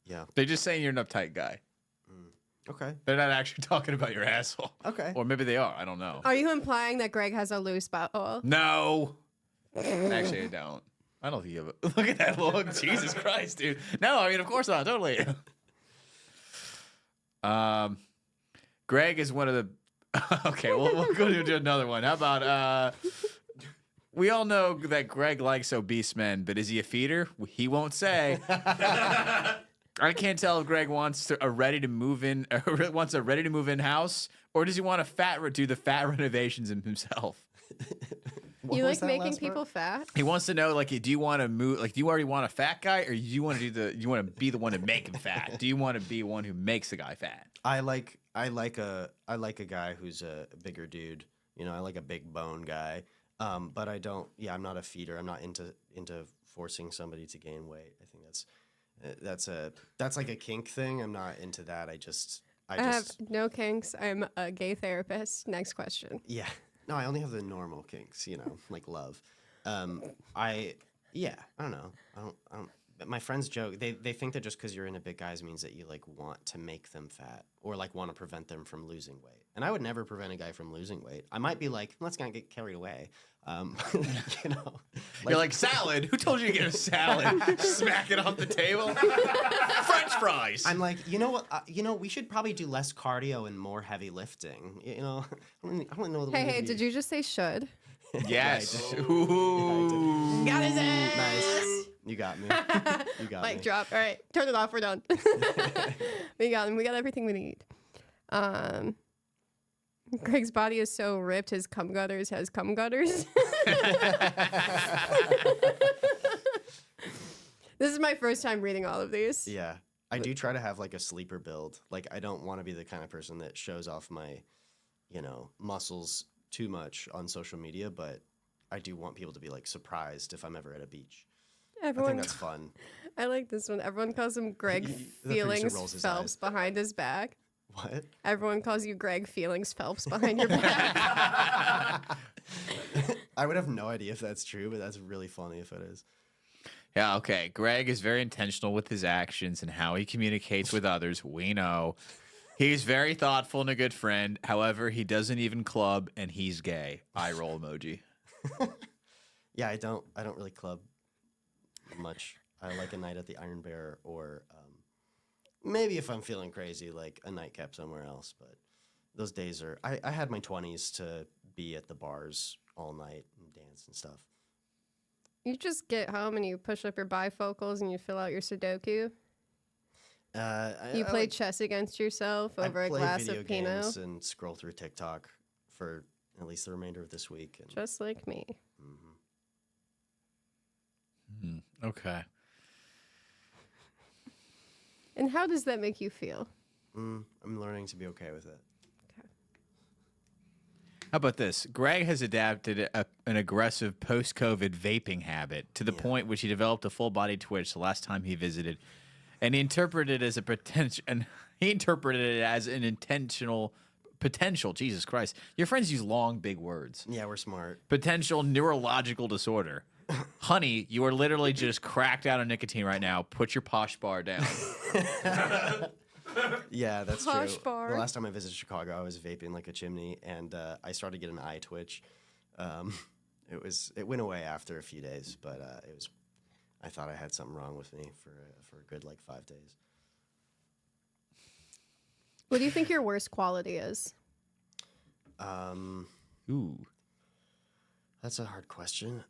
Yeah. They're just saying you're an uptight guy. Okay. They're not actually talking about your asshole. Okay. Or maybe they are. I don't know. Are you implying that Greg has a loose butthole? No. Actually, I don't. I don't think you have a... Look at that look. Jesus Christ, dude. No, I mean, of course not. Totally. Greg is one of the... Okay, we'll go to another one. How about... We all know that Greg likes obese men, but is he a feeder? He won't say. I can't tell if Greg wants a ready to move in house, or does he want to do the fat renovations himself? You like making people fat? He wants to know, like, do you want to move? Like, do you already want a fat guy, or you want to be the one to make him fat? Do you want to be one who makes the guy fat? I like I like a guy who's a bigger dude. You know, I like a big bone guy. But I don't. Yeah, I'm not a feeder. I'm not into forcing somebody to gain weight. I think that's like a kink thing. I'm not into that. I have no kinks. I'm a gay therapist. Next question. Yeah. No, I only have the normal kinks. You know, like love. Yeah. I don't know. I don't. My friends joke. They think that just because you're into big guys means that you like want to make them fat or like want to prevent them from losing weight. And I would never prevent a guy from losing weight. I might be like, let's not get carried away. You know, You're like, salad? Who told you to get a salad? Smack it off the table. French fries. I'm like, you know what? We should probably do less cardio and more heavy lifting. You know, I don't know. Hey, did you just say should? Yes. Yeah, Ooh. Got his ass. Nice. You got me. You got me. Mic drop. All right, turn it off. We're done. We got him. We got everything we need. Greg's body is so ripped, his cum gutters has cum gutters. This is my first time reading all of these. Yeah. I do try to have like a sleeper build. Like I don't want to be the kind of person that shows off my, muscles too much on social media, but I do want people to be like surprised if I'm ever at a beach. I think that's fun. I like this one. Everyone calls him Greg The producer rolls Feelings his Phelps eyes. behind his back. What? Everyone calls you Greg Feelings Phelps behind your back. I would have no idea if that's true, but that's really funny if it is. Yeah, okay. Greg is very intentional with his actions and how he communicates with others. We know. He's very thoughtful and a good friend. However, he doesn't even club, and he's gay. Eye roll emoji. Yeah, I don't really club much. I like a night at the Iron Bear or maybe if I'm feeling crazy, like a nightcap somewhere else. But those days are... I had my 20s to be at the bars all night and dance and stuff. You just get home and you push up your bifocals and you fill out your Sudoku. You play chess against yourself over a glass of Pinot. Games and scroll through TikTok for at least the remainder of this week. And, Just like me. Okay. And how does that make you feel? I'm learning to be okay with it. How about this? Greg has adapted an aggressive post-COVID vaping habit to the point which he developed a full-body twitch the last time he visited, and he interpreted it as an intentional potential. Jesus Christ, your friends use long, big words. Yeah, we're smart. Potential neurological disorder. Honey, you are literally just cracked out on nicotine right now. Put your posh bar down. Yeah, that's Posh true. bar. The last time I visited Chicago, I was vaping like a chimney, and I started to get an eye twitch. It went away after a few days, but I thought I had something wrong with me for a good like 5 days. What do you think your worst quality is? Ooh. That's a hard question.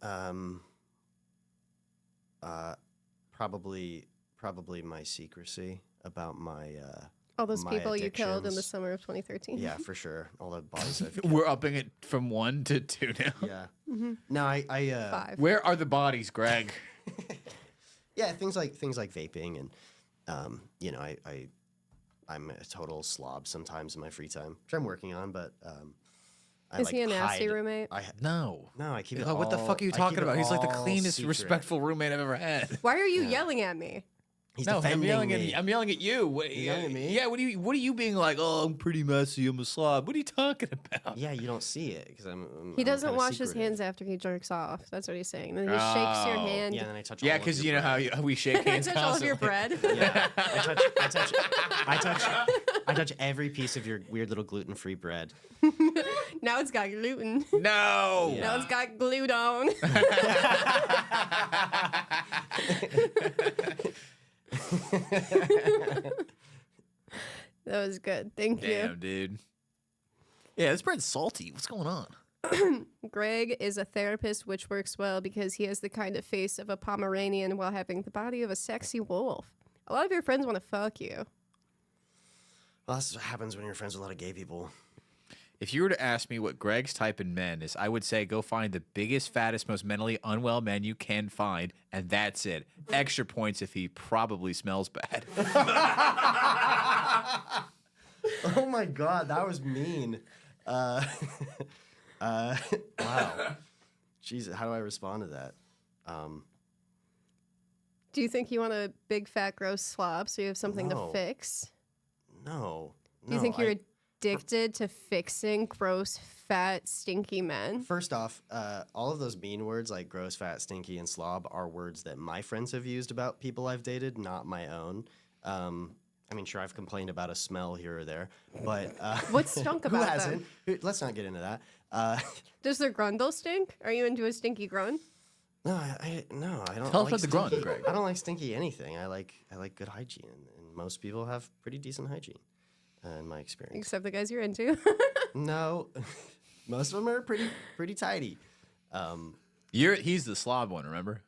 Probably my secrecy about my All those my people you killed in the addictions. summer of 2013. Yeah, for sure. All the bodies I've killed. We're upping it from 1 to 2 now. Yeah. No, I 5. Where are the bodies, Greg? yeah, things like vaping and I'm a total slob sometimes in my free time, which I'm working on, but Is he a nasty roommate? No. No, I keep it. What the all- fuck are you I keep talking it about? He's like the all cleanest, secret. respectful roommate I've ever had. Why are you yelling at me? He's No, I'm defending yelling me. at I'm yelling at you. What, yelling at me? Yeah, what are you being like? Oh, I'm pretty messy. I'm a slob. What are you talking about? Yeah, you don't see it because He doesn't kinda wash his secretive. hands after he jerks off. That's what he's saying. Then he shakes your Oh. hand. Yeah, and then I touch. Yeah, all of because your you know bread. how we shake hands touch all of your constantly. bread. Yeah, I touch every piece of your weird little gluten-free bread. Now it's got gluten. No. Yeah. Now it's got glued on. That was good. Thank Damn, dude. Yeah, this bread's salty. What's going on? you. Greg is a therapist, which works well because he has the kind of face of a Pomeranian while having the body of a sexy wolf. A lot of your friends want to fuck you. Well, that's what happens when you're friends with a lot of gay people. If you were to ask me what Greg's type in men is, I would say go find the biggest, fattest, most mentally unwell men you can find, and that's it. Extra points if he probably smells bad. Oh my god, that was mean. Wow. Jesus, how do I respond to that? Do you think you want a big fat gross slob so you have something No. to fix? No. Do you think you're addicted to fixing gross, fat, stinky men? First off, all of those mean words like gross, fat, stinky, and slob are words that my friends have used about people I've dated, not my own. I mean, sure, I've complained about a smell here or there, but What stunk who about hasn't? them? Let's not get into that. Does their grundle stink? Are you into a stinky grun? No, I don't. Tell us like about the grunt, stinky. Greg. I don't like stinky anything. I like good hygiene, and most people have pretty decent hygiene, in my experience. Except the guys you're into. No, most of them are pretty tidy. He's the slob one, remember?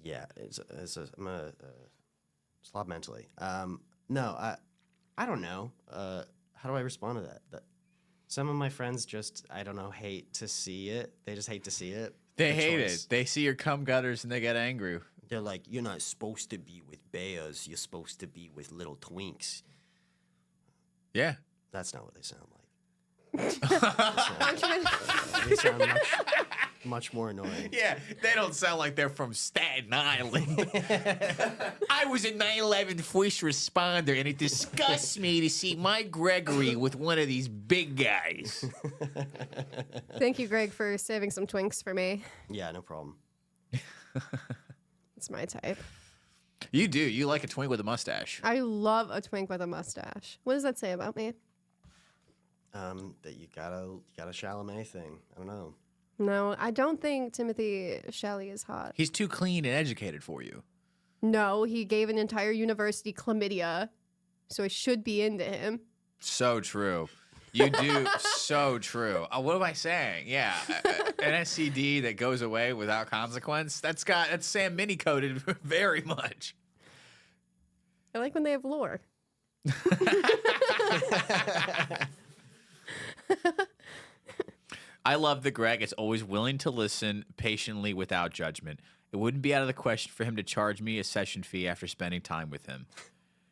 Yeah, I'm a slob mentally. No, I don't know. How do I respond to that? Some of my friends just, I don't know, hate to see it. They just hate to see it. They The hate choice. it. They see your cum gutters and they get angry. They're like, you're not supposed to be with bears. You're supposed to be with little twinks. Yeah. That's not what they sound like. They sound much more annoying. Yeah, they don't sound like they're from Staten Island. I was a 9/11 first responder, and it disgusts me to see my Gregory with one of these big guys. Thank you, Greg, for saving some twinks for me. Yeah, no problem. It's my type. You do. You like a twink with a mustache. I love a twink with a mustache. What does that say about me? That you got a Chalamet thing. I don't know. No, I don't think Timothy Chalamet is hot. He's too clean and educated for you. No, he gave an entire university chlamydia, so I should be into him. So true. You do. So true. What am I saying? Yeah. An SCD that goes away without consequence. That's Sam Mini coded very much. I like when they have lore. I love that Greg is always willing to listen patiently without judgment. It wouldn't be out of the question for him to charge me a session fee after spending time with him.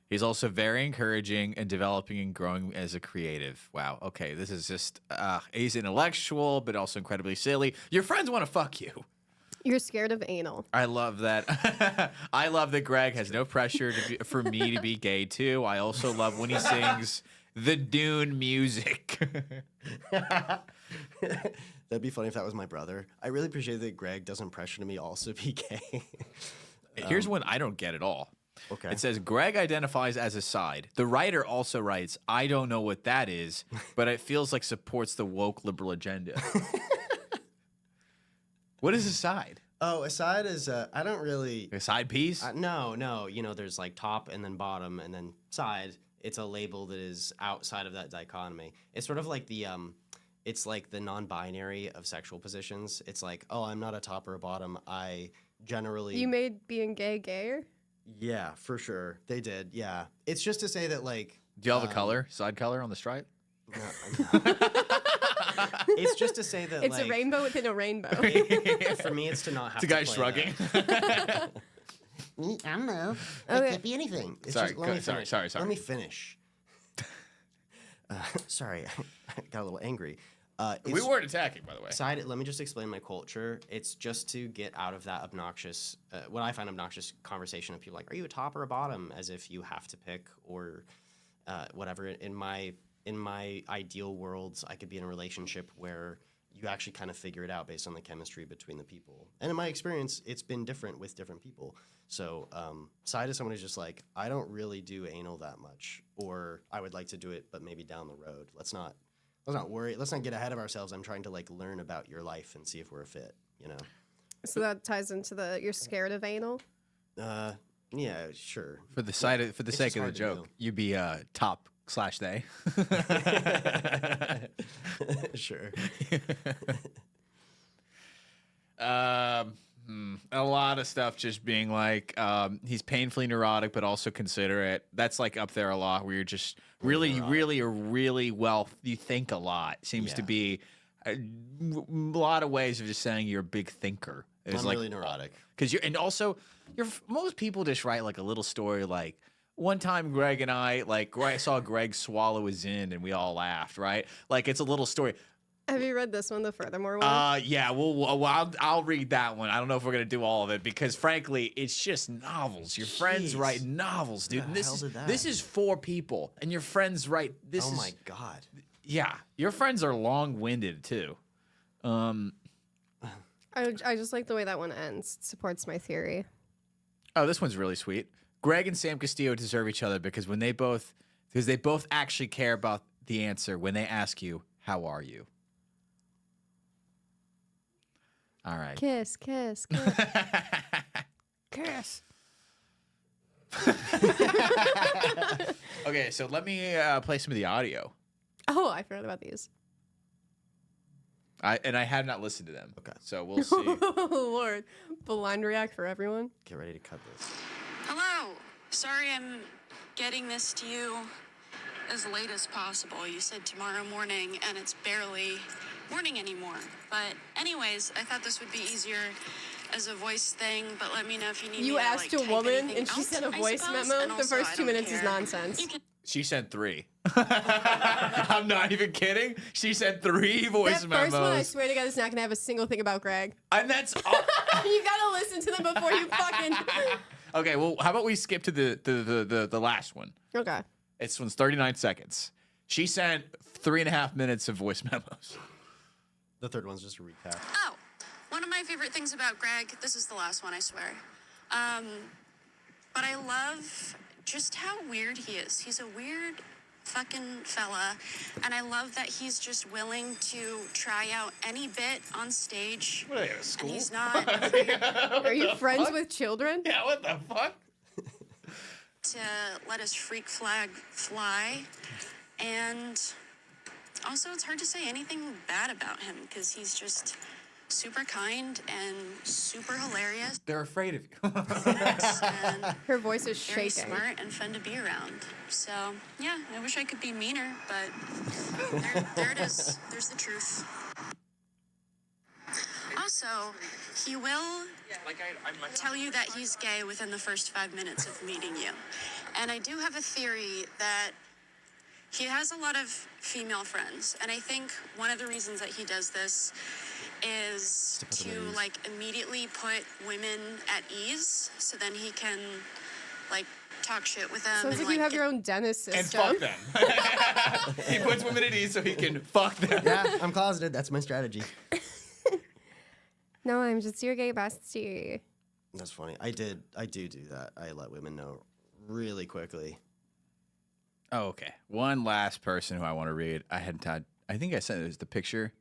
He's also very encouraging and developing and growing as a creative. Wow. Okay. This is just, he's intellectual, but also incredibly silly. Your friends want to fuck you. You're scared of anal. I love that. I love that Greg has no pressure for me to be gay too. I also love when he sings the Dune music. That'd be funny if that was my brother. I really appreciate that Greg doesn't pressure me also be gay. Here's one I don't get at all. Okay. It says Greg identifies as a side. The writer also writes, I don't know what that is, but it feels like supports the woke liberal agenda. What is a side? Oh, a side is I don't really. A side piece? No. You know, there's like top and then bottom and then side. It's a label that is outside of that dichotomy. It's sort of like it's like the non-binary of sexual positions. It's like, oh, I'm not a top or a bottom. I generally. You made being gay gayer? Yeah, for sure. They did. Yeah. It's just to say that like. Do you have a color, side color on the stripe? No. It's just to say that It's a rainbow within a rainbow. For me, it's to not have The to guy play shrugging. that. I don't know. It Okay. could be anything. It's Sorry, just, let me sorry, finish. sorry. Let me finish. Sorry, I got a little angry. We weren't attacking, by the way. Side. Let me just explain my culture. It's just to get out of that obnoxious, what I find obnoxious conversation of people like, "Are you a top or a bottom?" As if you have to pick or whatever. In my ideal worlds, I could be in a relationship where you actually kind of figure it out based on the chemistry between the people. And in my experience, it's been different with different people. So side is someone who's just like, I don't really do anal that much, or I would like to do it, but maybe down the road. Let's not worry. Let's not get ahead of ourselves. I'm trying to like learn about your life and see if we're a fit. You know. So that ties into you're scared of anal? Yeah, sure. For the sake of the just hard to joke, know. you'd be top/they. Sure. A lot of stuff just being like he's painfully neurotic but also considerate. That's like up there a lot where you're just really well, you think a lot. Seems to Yeah. be a lot of ways of just saying you're a big thinker. It's I'm like, really neurotic. because most people just write like a little story like, one time Greg and I, I saw Greg swallow his Zyn and we all laughed, right? Like, it's a little story. Have you read this one, the Furthermore one? Yeah, I'll read that one. I don't know if we're going to do all of it because, frankly, it's just novels. Your friends Jeez. write novels, dude. Who And the hell did that? this is 4 people, and your friends write this. Oh is, my God. Yeah, your friends are long-winded, too. I just like the way that one ends. It supports my theory. Oh, this one's really sweet. Greg and Sam Castillo deserve each other because they both actually care about the answer when they ask you, "How are you?" All right. Kiss, kiss, kiss. Kiss. Okay, so let me play some of the audio. Oh, I forgot about these. I have not listened to them. Okay. So we'll see. Oh, Lord. Blind react for everyone. Get ready to cut this. Hello. Sorry I'm getting this to you as late as possible. You said tomorrow morning, and it's barely morning anymore. But anyways, I thought this would be easier as a voice thing, but let me know if you need me You to, asked a type woman anything and she else, sent a I voice suppose, memo. and The also, first I 2 don't minutes is care. nonsense. You can She sent 3. I'm not even kidding. She sent 3 voice That memos. first one, I swear to God, is not going to have a single thing about Greg. And that's all. You got to listen to them before you fucking... Okay, well, how about we skip to the last one? Okay. This one's 39 seconds. She sent 3.5 minutes of voice memos. The third one's just a recap. Oh, one of my favorite things about Greg, this is the last one, I swear. But I love just how weird he is. He's a weird fucking fella, and I love that he's just willing to try out any bit on stage. What are they, at school? And he's not afraid Are you friends with children? Yeah, what the fuck? to let his freak flag fly. And also, it's hard to say anything bad about him because he's just super kind and super hilarious They're afraid of you. and Her voice is very shaking. smart and fun to be around. So, yeah, I wish I could be meaner, but there it is. There's the truth. Also, he will tell you that he's gay within the first 5 minutes of meeting you. And I do have a theory that he has a lot of female friends, and I think one of the reasons that he does this is put them at to ease. like immediately put women at ease, so then he can like talk shit with them. Sounds and, like you have get- your own dentist And system. fuck them. He puts women at ease so he can fuck them. Yeah, I'm closeted. That's my strategy. No, I'm just your gay bestie. That's funny. I do that. I let women know really quickly. Oh, okay. One last person who I want to read. I think I sent it as the picture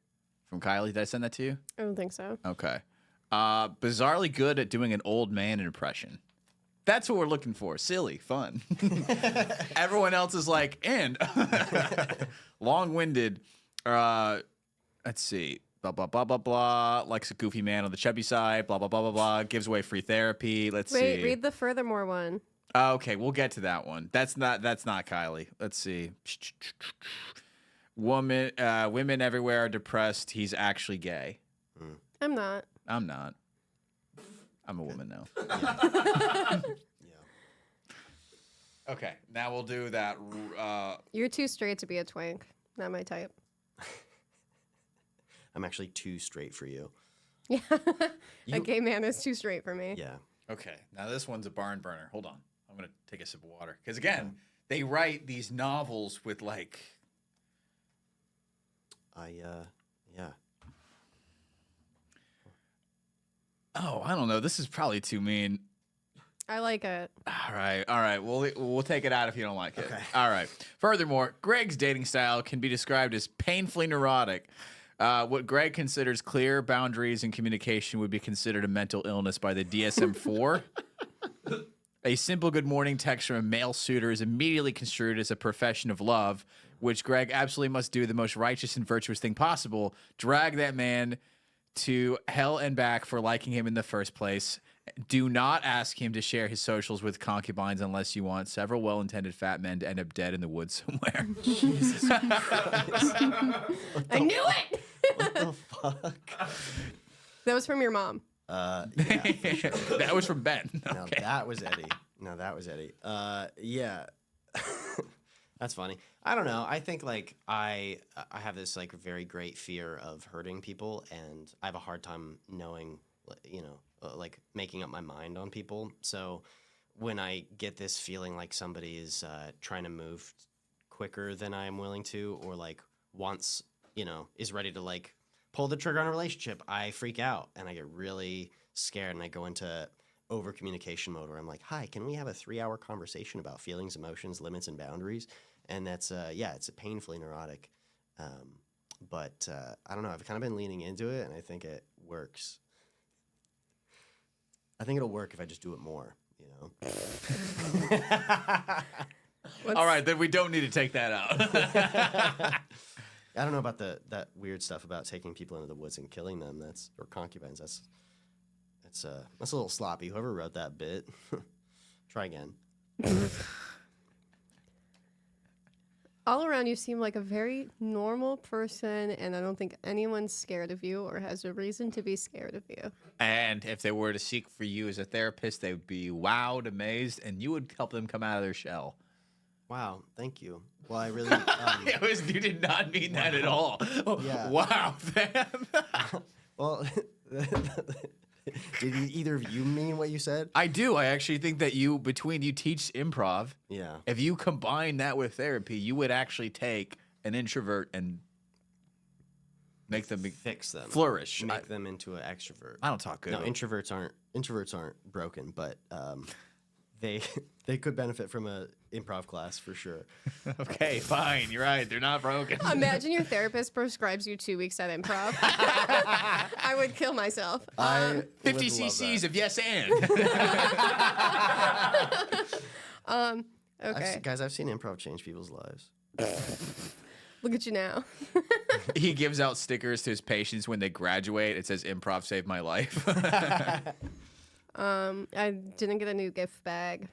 from Kylie. Did I send that to you? I don't think so. Okay. Bizarrely good at doing an old man impression. That's what we're looking for. Silly, fun. Everyone else is like, and long-winded. Let's see. Blah, blah, blah, blah, blah. Likes a goofy man on the chubby side. Blah, blah, blah, blah, blah. Gives away free therapy. Let's Wait, see. read the Furthermore one. Okay, we'll get to that one. That's not Kylie. Let's see. Women everywhere are depressed. He's actually gay. I'm not. I'm not. I'm a woman now. Yeah. Okay, now we'll do that. You're too straight to be a twink. Not my type. I'm actually too straight for you. Yeah. A gay man is too straight for me. Yeah. Okay, now this one's a barn burner. Hold on. I'm going to take a sip of water. Because again, they write these novels with like... Yeah. Oh, I don't know. This is probably too mean. I like it. All right. We'll take it out if you don't like it. Okay. All right. Furthermore, Greg's dating style can be described as painfully neurotic. What Greg considers clear boundaries and communication would be considered a mental illness by the DSM-4. A simple good morning text from a male suitor is immediately construed as a profession of love, which Greg absolutely must do the most righteous and virtuous thing possible: drag that man to hell and back for liking him in the first place. Do not ask him to share his socials with concubines unless you want several well-intended fat men to end up dead in the woods somewhere. I knew it! What the fuck? That was from your mom. Yeah. That was from Ben. Now Okay. that was Eddie. No, that was Eddie. Yeah. That's funny. I don't know. I think like I have this like very great fear of hurting people, and I have a hard time knowing, like making up my mind on people. So when I get this feeling like somebody is trying to move quicker than I am willing to, or like wants, is ready to like pull the trigger on a relationship, I freak out and I get really scared and I go into over communication mode where I'm like, hi, can we have a 3-hour conversation about feelings, emotions, limits, and boundaries? And that's, it's painfully neurotic. But I don't know. I've kind of been leaning into it, and I think it works. I think it'll work if I just do it more, All right, then we don't need to take that out. I don't know about that weird stuff about taking people into the woods and killing them. Or concubines. That's a little sloppy. Whoever wrote that bit, try again. All around, you seem like a very normal person, and I don't think anyone's scared of you or has a reason to be scared of you. And if they were to seek for you as a therapist, they would be wowed, amazed, and you would help them come out of their shell. Wow, thank you. Well, I really... You did not mean that at all. Yeah. Wow, fam. Well, did either of you mean what you said? I do. I actually think that between you teach improv. Yeah. If you combine that with therapy, you would actually take an introvert and make them Fix them. flourish. Make them into an extrovert. I don't talk good. No, introverts aren't broken, but they could benefit from a improv class for sure. Okay, fine. You're right. They're not broken. Imagine your therapist prescribes you 2 weeks at improv. I would kill myself. 50 cc's of yes and. Okay. Guys, I've seen improv change people's lives. Look at you now. He gives out stickers to his patients when they graduate. It says improv saved my life. I didn't get a new gift bag,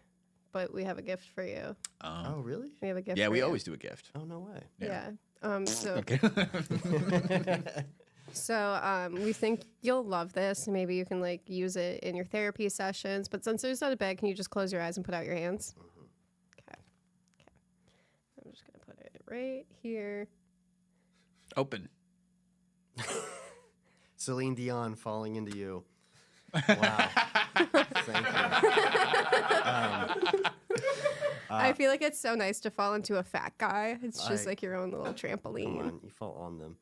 but we have a gift for you. Oh, really? We have a gift Yeah, for we you. always do a gift. Oh, no way. Yeah. Okay. So we think you'll love this. Maybe you can like use it in your therapy sessions. But since there's not a bag, can you just close your eyes and put out your hands? Okay. I'm just gonna put it right here. Open. Celine Dion falling into you. Wow. Thank you. I feel like it's so nice to fall into a fat guy. It's just I- like your own little Come trampoline. on, you fall on them.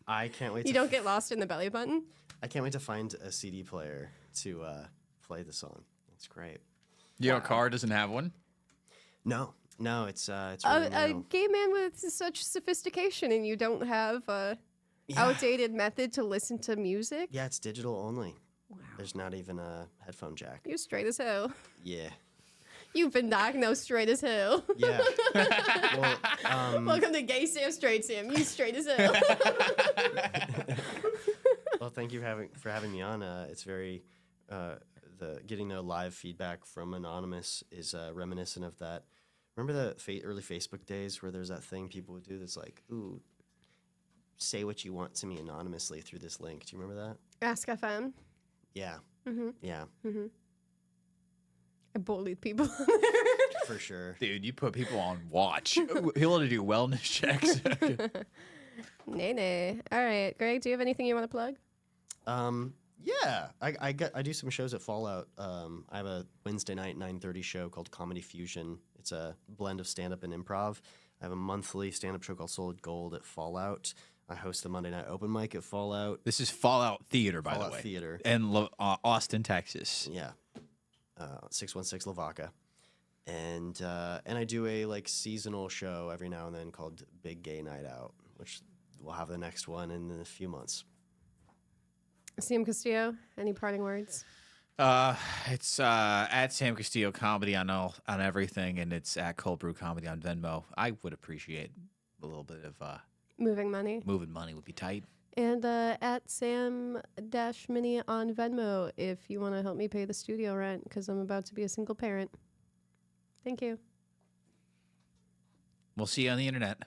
I can't wait. You don't get lost in the belly button. I can't wait to find a CD player to play the song. That's great. Your car doesn't have one? No, it's really A new. gay man with such sophistication, and you don't have a outdated method to listen to music. Yeah, it's digital only. Wow. There's not even a headphone jack. You're straight as hell. Yeah. You've been diagnosed straight as hell. Yeah. Well, Welcome to Gay Sam, Straight Sam. You straight as hell. well, thank you for having me on. It's very getting the live feedback from Anonymous is reminiscent of that. Remember the early Facebook days where there's that thing people would do that's like, ooh, say what you want to me anonymously through this link. Do you remember that? Ask FM. Yeah. Mm-hmm. Yeah, I bullied people. for sure. Dude, you put people on watch. People to do wellness checks. Nay. All right, Greg, do you have anything you want to plug? Yeah, I do some shows at Fallout. I have a Wednesday night 9:30 show called Comedy Fusion. It's a blend of stand-up and improv. I have a monthly stand-up show called Solid Gold at Fallout. I host the Monday night open mic at Fallout. This is Fallout Theater, by Fallout the way. Theater. In Austin, Texas. Yeah, 616 Lavaca, and I do a like seasonal show every now and then called Big Gay Night Out, which we'll have the next one in a few months. Sam Castillo, any parting words? It's at Sam Castillo Comedy on everything, and it's at Cold Brew Comedy on Venmo. I would appreciate a little bit of Moving money. moving money would be tight. And at Sam-Mini on Venmo if you want to help me pay the studio rent because I'm about to be a single parent. Thank you. We'll see you on the internet.